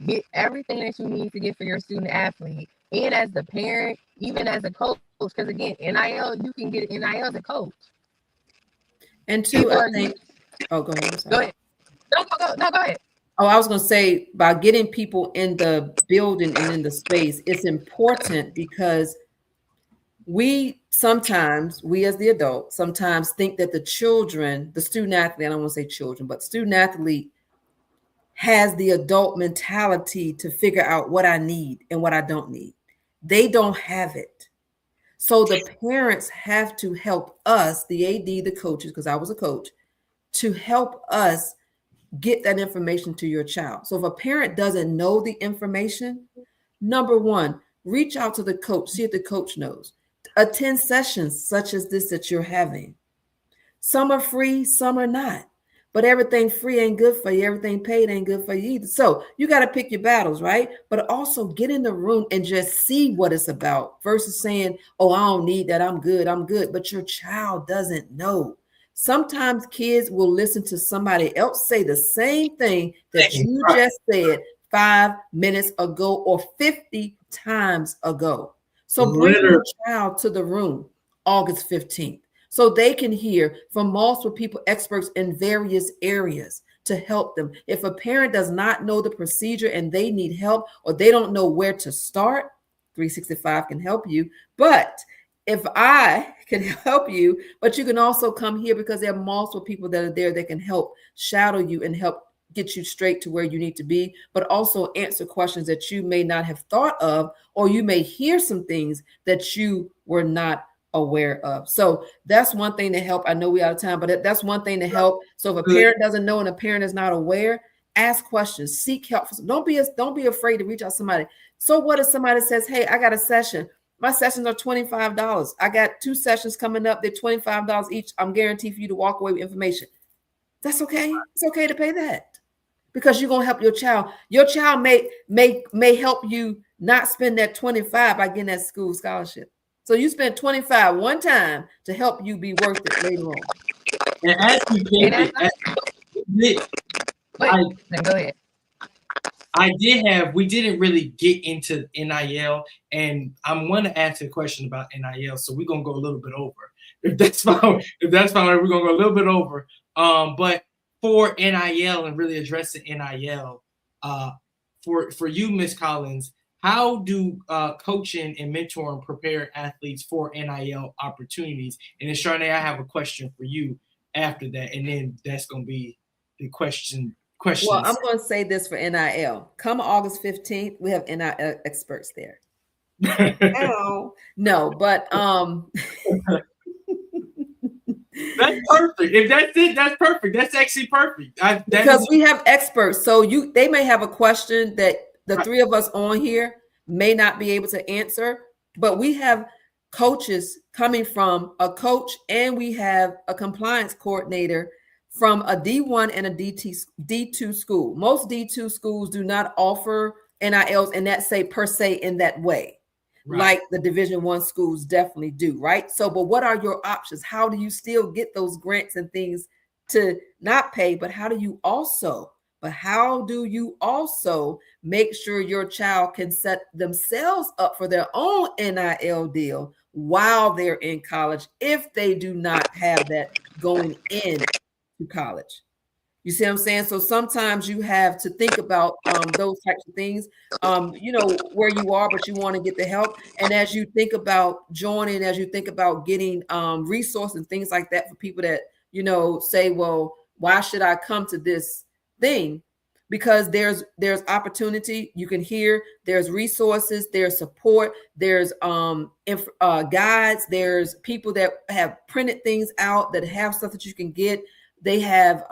get everything that you need to get for your student athlete. And as the parent, even as a coach, because again, NIL, you can get NIL as a coach. And two, I think, go ahead. Go ahead. No, go ahead. Oh, I was going to say, by getting people in the building and in the space, it's important because we as the adults, sometimes think that the student athlete, I don't want to say children, but student athlete has the adult mentality to figure out what I need and what I don't need. They don't have it. So the parents have to help us, the AD, the coaches, because I was a coach, to help us get that information to your child. So if a parent doesn't know the information, number one, reach out to the coach, see if the coach knows. Attend sessions such as this that you're having. Some are free, some are not. But everything free ain't good for you. Everything paid ain't good for you either. So you got to pick your battles, right? But also get in the room and just see what it's about versus saying, oh, I don't need that. I'm good. But your child doesn't know. Sometimes kids will listen to somebody else say the same thing that you just said 5 minutes ago or 50 times ago. So bring your child to the room August 15th so they can hear from multiple people, experts in various areas to help them. If a parent does not know the procedure and they need help or they don't know where to start, 365 can help you. But if I can help you, but you can also come here because there are multiple people that are there that can help shadow you and help get you straight to where you need to be, but also answer questions that you may not have thought of, or you may hear some things that you were not aware of. So that's one thing to help. I know we're out of time, but that's one thing to help. So if a parent doesn't know and a parent is not aware, ask questions, seek help. Don't be afraid to reach out to somebody. So what if somebody says, hey, I got a session. My sessions are $25. I got 2 sessions coming up. They're $25 each. I'm guaranteed for you to walk away with information. That's okay. It's okay to pay that because you're going to help your child. Your child may help you not spend that 25 by getting that school scholarship. So you spent 25 one time to help you be worth it later on. And as we go ahead. We didn't really get into NIL, and I'm going to ask a question about NIL, so we're going to go a little bit over. If that's fine, we're going to go a little bit over. But for NIL and really addressing NIL, for you, Ms. Collins, how do coaching and mentoring prepare athletes for NIL opportunities? And then, Sharnae, I have a question for you after that, and then that's going to be the questions. Well, I'm going to say this for NIL. Come August 15th, we have NIL experts there. No, but that's perfect. If that's it, that's perfect. That's actually perfect. Because we have experts. So they may have a question that the 3 of us on here may not be able to answer, but we have coaches coming from a coach and we have a compliance coordinator from a D1 and a D2 school. Most D2 schools do not offer NILs and that say per se in that way. Right. Like the Division I schools definitely do, right? So, but what are your options? How do you still get those grants and things to not pay, but how do you also make sure your child can set themselves up for their own NIL deal while they're in college if they do not have that going in to college? You see what I'm saying? So sometimes you have to think about those types of things, where you are, but you want to get the help. And as you think about joining, as you think about getting resources and things like that for people that, say, well, why should I come to this thing? Because there's opportunity. You can hear there's resources, there's support, there's guides, there's people that have printed things out that have stuff that you can get. They have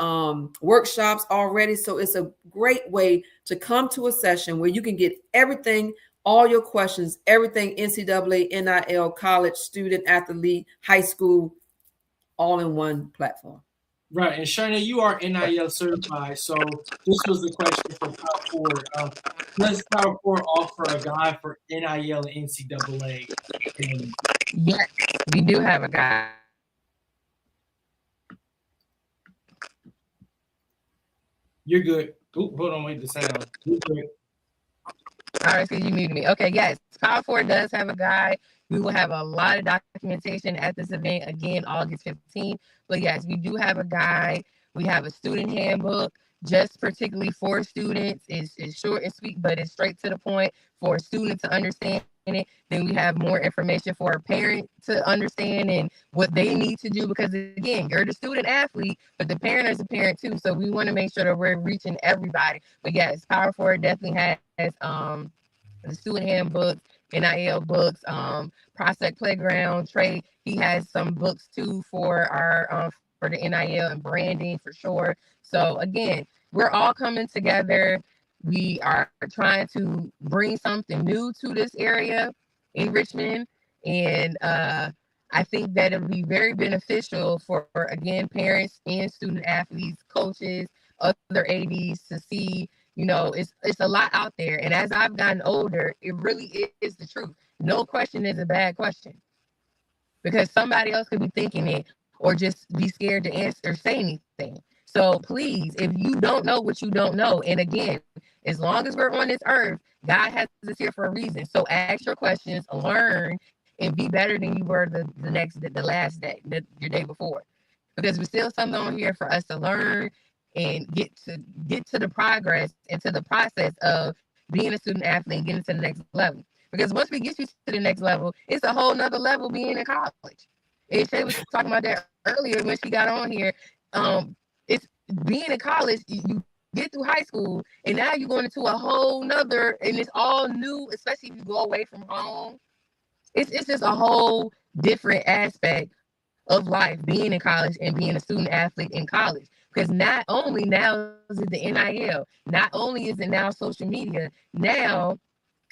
workshops already. So it's a great way to come to a session where you can get everything, all your questions, everything NCAA, NIL, college, student, athlete, high school, all in one platform. Right. And Sharnae, you are NIL certified. So this was the question for Power Forward. Does Power Forward offer a guide for NIL and NCAA? Yes, we do have a guide. You're good. Ooh, hold on, wait the sound. You're good. All right, so you muted me. Okay, yes, Power Forward does have a guide. We will have a lot of documentation at this event, again, August 15th. But yes, we do have a guide. We have a student handbook, just particularly for students. It's short and sweet, but it's straight to the point for a student to understand it. Then we have more information for a parent to understand and what they need to do, because again, you're the student athlete, but the parent is a parent too. So we want to make sure that we're reaching everybody. But yes, Power Forward definitely has the student handbook, NIL books, Prospect Playground. Trey, he has some books too for our for the NIL and branding for sure. So again, we're all coming together. We are trying to bring something new to this area in Richmond. And I think that it'll be very beneficial for, again, parents and student athletes, coaches, other ADs to see, it's a lot out there. And as I've gotten older, it really is the truth. No question is a bad question, because somebody else could be thinking it or just be scared to answer or say anything. So please, if you don't know what you don't know, and again, As long as we're on this earth, God has us here for a reason. So ask your questions, learn, and be better than you were the last day, your day before. Because there's still something on here for us to learn and get to the progress and to the process of being a student athlete and getting to the next level. Because once we get you to the next level, it's a whole nother level being in college. And Shay was talking about that earlier when she got on here. It's being in college, you get through high school, and now you're going into a whole nother, and it's all new, especially if you go away from home. It's just a whole different aspect of life being in college and being a student athlete in college. Because not only now is it the NIL, not only is it now social media, now,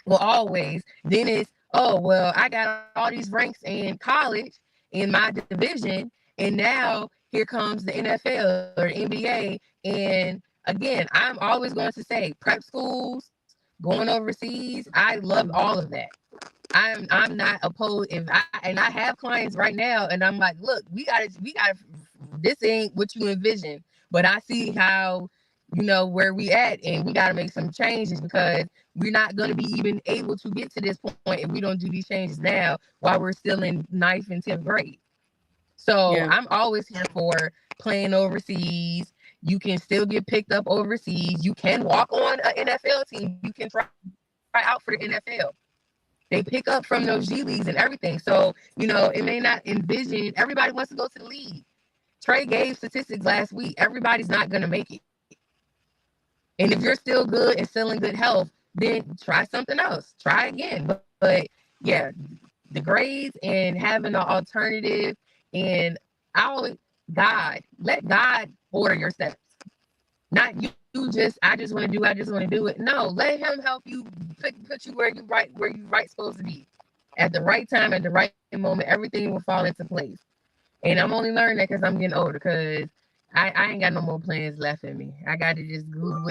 well, always, then it's, oh, well, I got all these ranks in college in my division, and now here comes the NFL or NBA. And again, I'm always going to say prep schools, going overseas, I love all of that. I'm not opposed. I have clients right now, and I'm like, look, we gotta. This ain't what you envision, but I see how, where we at, and we gotta make some changes because we're not gonna be even able to get to this point if we don't do these changes now while we're still in 9th and 10th grade. So yeah. I'm always here for playing overseas. You can still get picked up overseas. You can walk on an NFL team. You can try out for the NFL. They pick up from those G leagues and everything. So, it may not envision everybody wants to go to the league. Trey gave statistics last week. Everybody's not going to make it. And if you're still good and still in good health, then try something else. Try again. But yeah, the grades and having an alternative, and let God order your steps. Not you just, I just want to do it. No, let him help you put you where you right supposed to be. At the right time, at the right moment, everything will fall into place. And I'm only learning that because I'm getting older, because I ain't got no more plans left in me. I got to just Google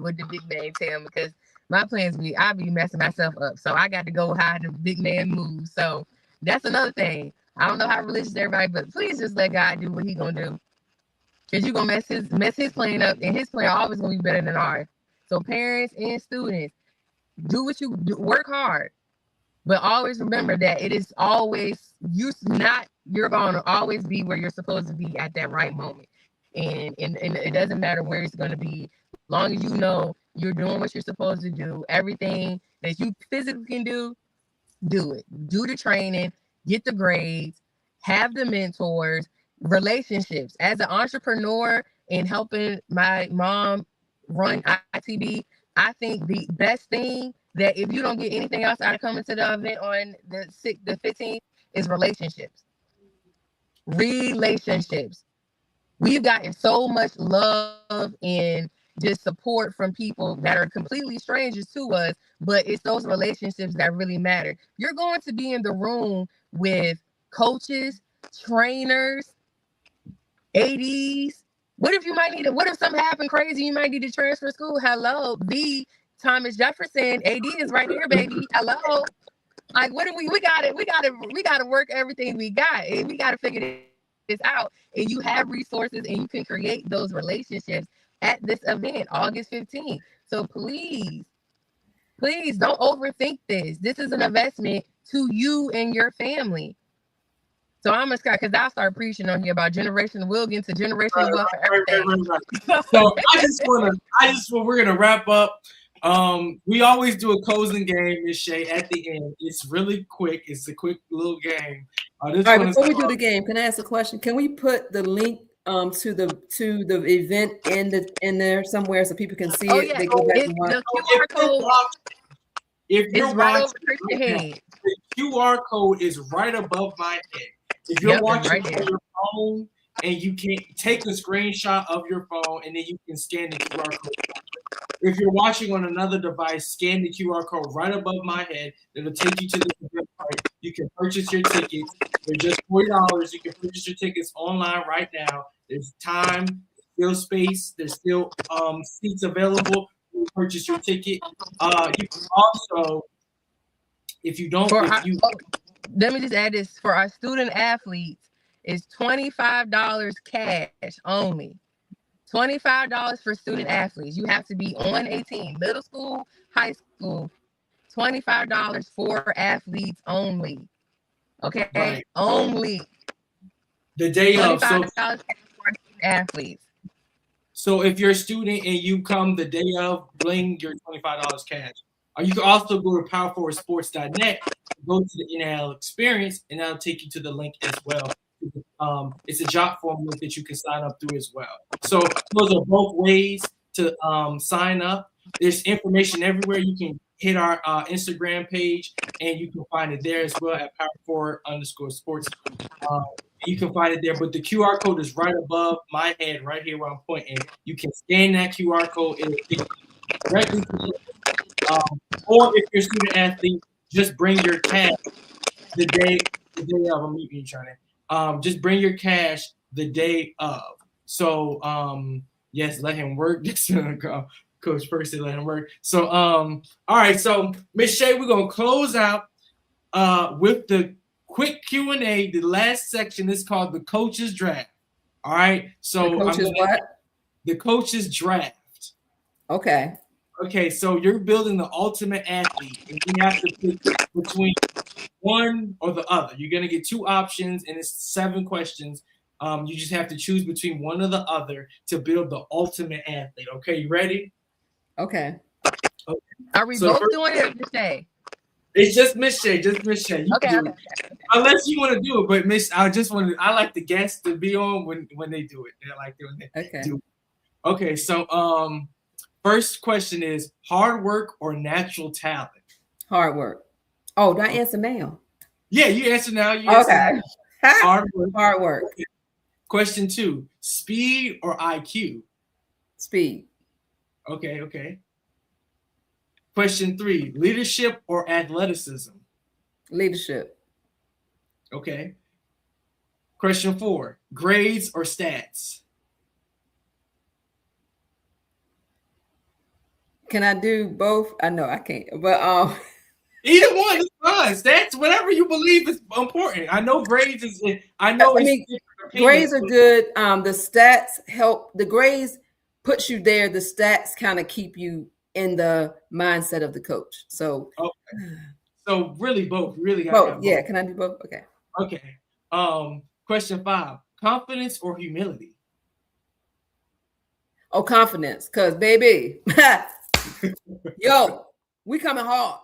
what the big man tell me, because my plans I be messing myself up. So I got to go how the big man moves. So that's another thing. I don't know how religious everybody, but please just let God do what he gonna do. Because you're going to mess his plan up, and his plan always going to be better than ours. So parents and students, do what you do, work hard. But always remember that it is always, you're going to always be where you're supposed to be at that right moment. And it doesn't matter where it's going to be. As long as you know you're doing what you're supposed to do, everything that you physically can do it. Do the training, get the grades, have the mentors, relationships. As an entrepreneur and helping my mom run ITB, I think the best thing that if you don't get anything else out of coming to the event on the 15th is relationships. We've gotten so much love and just support from people that are completely strangers to us, but it's those relationships that really matter. You're going to be in the room with coaches, trainers, ADs. What if something happened crazy? You might need to transfer school. Hello, B. Thomas Jefferson, AD is right here, baby. Hello. Like, what do we gotta work everything we got, and we gotta figure this out. And you have resources, and you can create those relationships at this event, August 15th. So please don't overthink this. This is an investment to you and your family. So I'm a Scott, because I'll start preaching on here about generational wealth into generational wealth for everything. Right. So we're gonna wrap up. We always do a closing game, Ms. Shea, at the end. It's really quick. It's a quick little game. All right, before we do the game, can I ask a question? Can we put the link to the event in there somewhere so people can see it? Yeah. They go back and watch. The QR code. If you're right watching, over your head. The QR code is right above my head. If you're watching on your phone and you can take a screenshot of your phone and then you can scan the QR code. If you're watching on another device, scan the QR code right above my head. It'll take you to the event site. You can purchase your tickets. They're just $40. You can purchase your tickets online right now. There's time, still space. There's still seats available. You purchase your ticket. You can also, let me just add this. For our student athletes, it's $25 cash only. $25 for student athletes. You have to be on a team, middle school, high school. $25 for athletes only. Okay, Right. only The day of. $25 for athletes. So if you're a student and you come the day of, bring your $25 cash. Or you can also go to powerforwardsports.net, go to the NIL experience, and that'll take you to the link as well. It's a job form link that you can sign up through as well. So those are both ways to sign up. There's information everywhere. You can hit our Instagram page, and you can find it there as well at powerforward_sports. You can find it there, but the QR code is right above my head, right here where I'm pointing. You can scan that QR code, and it'll take you directly to the or if you're a student athlete, just bring your cash the day of. I'm meeting you, Charlie. Just bring your cash the day of. So yes, let him work. This Coach Percy, let him work. So all right. So Miss Shea, we're gonna close out with the quick Q&A. The last section is called the coach's draft. All right. So the coach's what? The coach's draft. Okay. Okay, so you're building the ultimate athlete, and you have to pick between one or the other. You're gonna get two options, and it's 7 questions. You just have to choose between one or the other to build the ultimate athlete. Okay, you ready? Okay. Are we both doing it or Shea? It's just Miss Shea, just Miss Shea. You can do it. Unless you want to do it, but Miss, I like the guests to be on when they do it. They like doing it. Do it. Okay, so first question is hard work or natural talent? Hard work. Oh, do I answer now? Yeah, you answer now. Okay. Hard work. Hard work. Okay. Question 2, speed or IQ? Speed. Okay. Question 3, leadership or athleticism? Leadership. Okay. Question 4, grades or stats? Can I do both? I know I can't, but either one is fine. Stats, whatever you believe is important. I know grades is. I know. Grades are good. The stats help. The grades puts you there. The stats kind of keep you in the mindset of the coach. So. Okay. So really, both. Really got both. Yeah. Can I do both? Okay. Okay. Question 5: confidence or humility? Oh, confidence. Cause baby. Yo, we coming hard.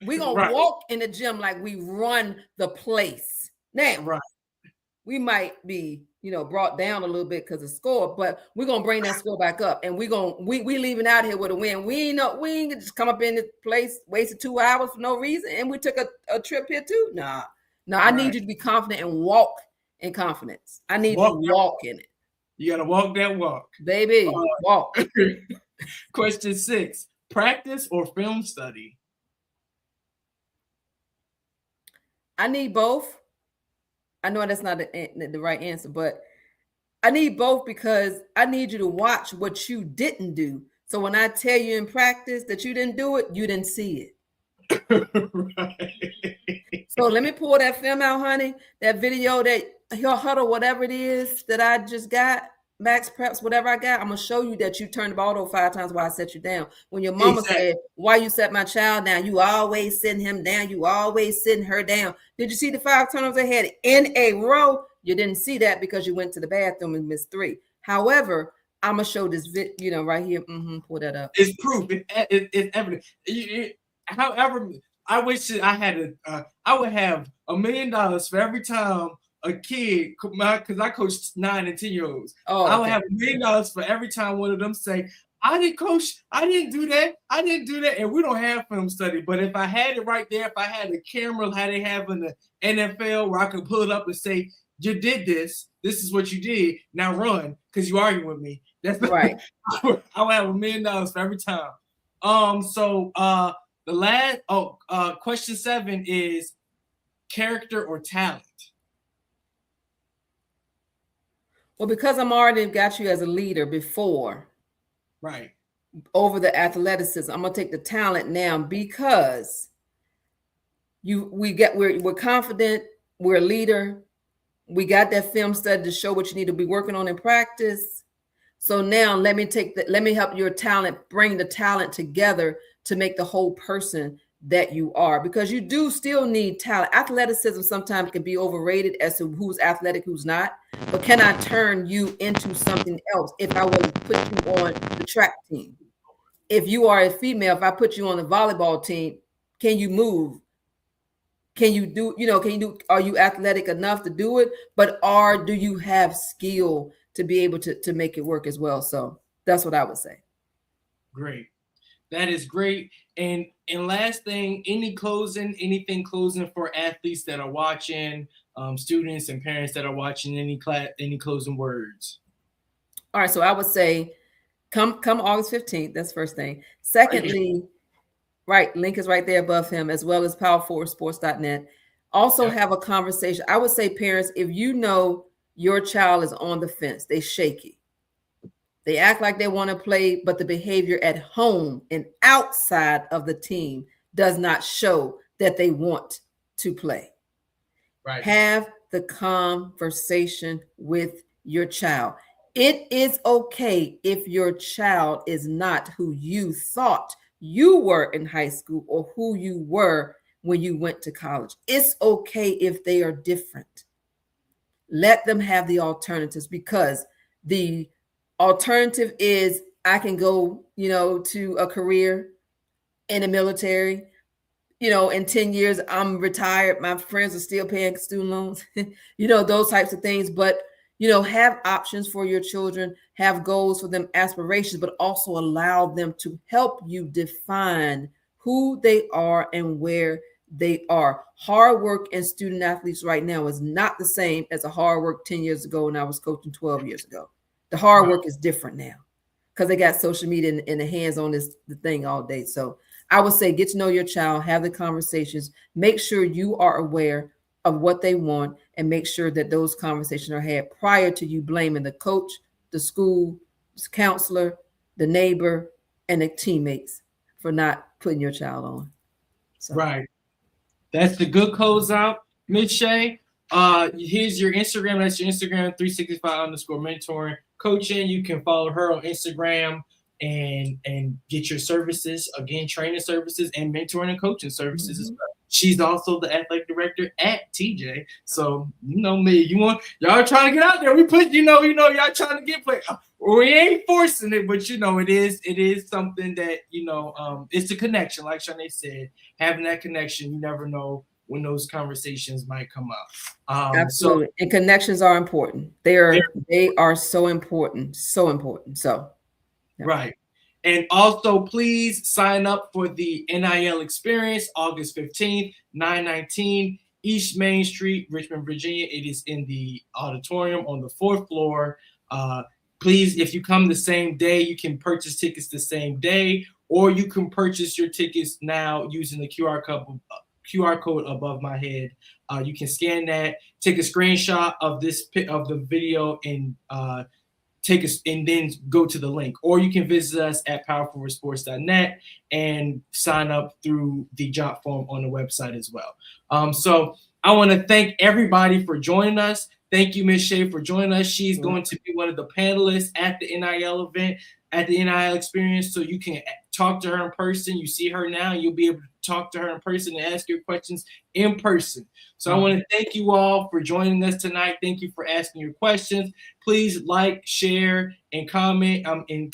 We gonna walk in the gym like we run the place. Now, we might be, brought down a little bit because of score, but we're gonna bring that score back up, and we leaving out here with a win. We ain't just come up in this place, wasted 2 hours for no reason, and we took a trip here too. Nah. I need you to be confident and walk in confidence. I need you to walk in it. You gotta walk that walk, baby. Walk. Question 6: practice or film study? I need both. I know that's not the right answer, but I need both because I need you to watch what you didn't do. So when I tell you in practice that you didn't do it, you didn't see it. So let me pull that film out, honey. That video, that your huddle, whatever it is that I just got, max preps, whatever I got, I'm gonna show you that you turned the ball over 5 times while I set you down. When your mama said, why you set my child down? You always sitting him down. You always sitting her down. Did you see the 5 turnovers they had in a row? You didn't see that because you went to the bathroom and missed 3. However, I'm gonna show this right here. Pull that up. It's proof. It's evident. However, I wish I had I would have $1 million for every time a kid, because I coach 9 and 10-year-olds. I would have $1 million for every time one of them say, I didn't do that, and we don't have film study. But if I had it right there, if I had a camera, how they have in the NFL, where I could pull it up and say, you did this is what you did, now run, because you argue with me. That's right. I would have $1 million for every time. So the last question 7 is character or talent? Well, because I'm already got you as a leader before, right, over the athleticism, I'm gonna take the talent now because we're confident, we're a leader, we got that film study to show what you need to be working on in practice, So now let me help your talent, bring the talent together to make the whole person that you are, because you do still need talent. Athleticism sometimes can be overrated as to who's athletic, who's not. But can I turn you into something else if I were to put you on the track team? If you are a female, if I put you on the volleyball team, can you move? Can you do, are you athletic enough to do it? But do you have skill to be able to make it work as well? So that's what I would say. Great. That is great. And last thing, anything closing for athletes that are watching, students and parents that are watching, any closing words? All right. So I would say come August 15th. That's first thing. Secondly, right, link is right there above him, as well as powerforwardsports.net. Also have a conversation. I would say, parents, if you know your child is on the fence, they shaky, they act like they want to play, but the behavior at home and outside of the team does not show that they want to play. Right. Have the conversation with your child. It is okay if your child is not who you thought you were in high school or who you were when you went to college. It's okay if they are different. Let them have the alternatives, because the alternative is I can go, to a career in the military. In 10 years, I'm retired. My friends are still paying student loans, those types of things. But, have options for your children, have goals for them, aspirations, but also allow them to help you define who they are and where they are. Hard work and student athletes right now is not the same as a hard work 10 years ago when I was coaching 12 years ago. The hard work is different now because they got social media in the hands on the thing all day. So I would say get to know your child, have the conversations, make sure you are aware of what they want, and make sure that those conversations are had prior to you blaming the coach, the school, the counselor, the neighbor, and the teammates for not putting your child on. So. Right. That's the good closeout. Ms. Shea, here's your Instagram. That's your Instagram, 365_mentoring coaching. You can follow her on Instagram and get your services, again, training services and mentoring and coaching services as well. She's also the athletic director at TJ. So, me, y'all trying to get out there. We put, y'all trying to get play. We ain't forcing it, but it is something that, it's a connection. Like Shanae said, having that connection, you never know when those conversations might come up. Absolutely. And connections are important. They are so important. So important. So. Yeah. Right. And also, please sign up for the NIL experience, August 15th, 919 East Main Street, Richmond, Virginia. It is in the auditorium on the 4th floor. Please, if you come the same day, you can purchase tickets the same day, or you can purchase your tickets now using the QR code above my head. You can scan that, take a screenshot of the video, and and then go to the link, or you can visit us at powerforwardsports.net and sign up through the job form on the website as well. So I want to thank everybody for joining us. Thank you, Ms. Shea, for joining us. She's going to be one of the panelists at the NIL event, at the NIL experience, so you can talk to her in person. You see her now, you'll be able to talk to her in person and ask your questions in person. So I want to thank you all for joining us tonight. Thank you for asking your questions. Please like, share, and comment.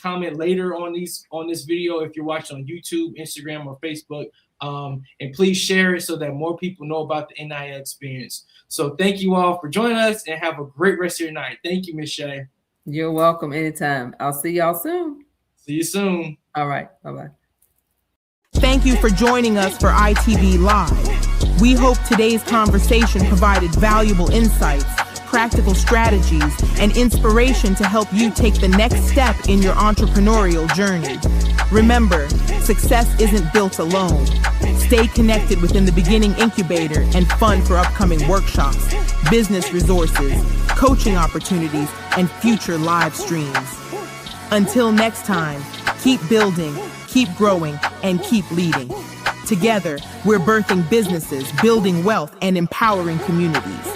Comment later on this video if you're watching on YouTube, Instagram, or Facebook. And please share it so that more people know about the NIL experience. So thank you all for joining us, and have a great rest of your night. Thank you, Ms. Shea. You're welcome. Anytime. I'll see y'all soon. See you soon. All right. Bye-bye. Thank you for joining us for ITV Live. We hope today's conversation provided valuable insights, practical strategies, and inspiration to help you take the next step in your entrepreneurial journey. Remember, success isn't built alone. Stay connected within the Beginning Incubator and fund for upcoming workshops, business resources, coaching opportunities, and future live streams. Until next time, keep building, keep growing, and keep leading. Together, we're birthing businesses, building wealth, and empowering communities.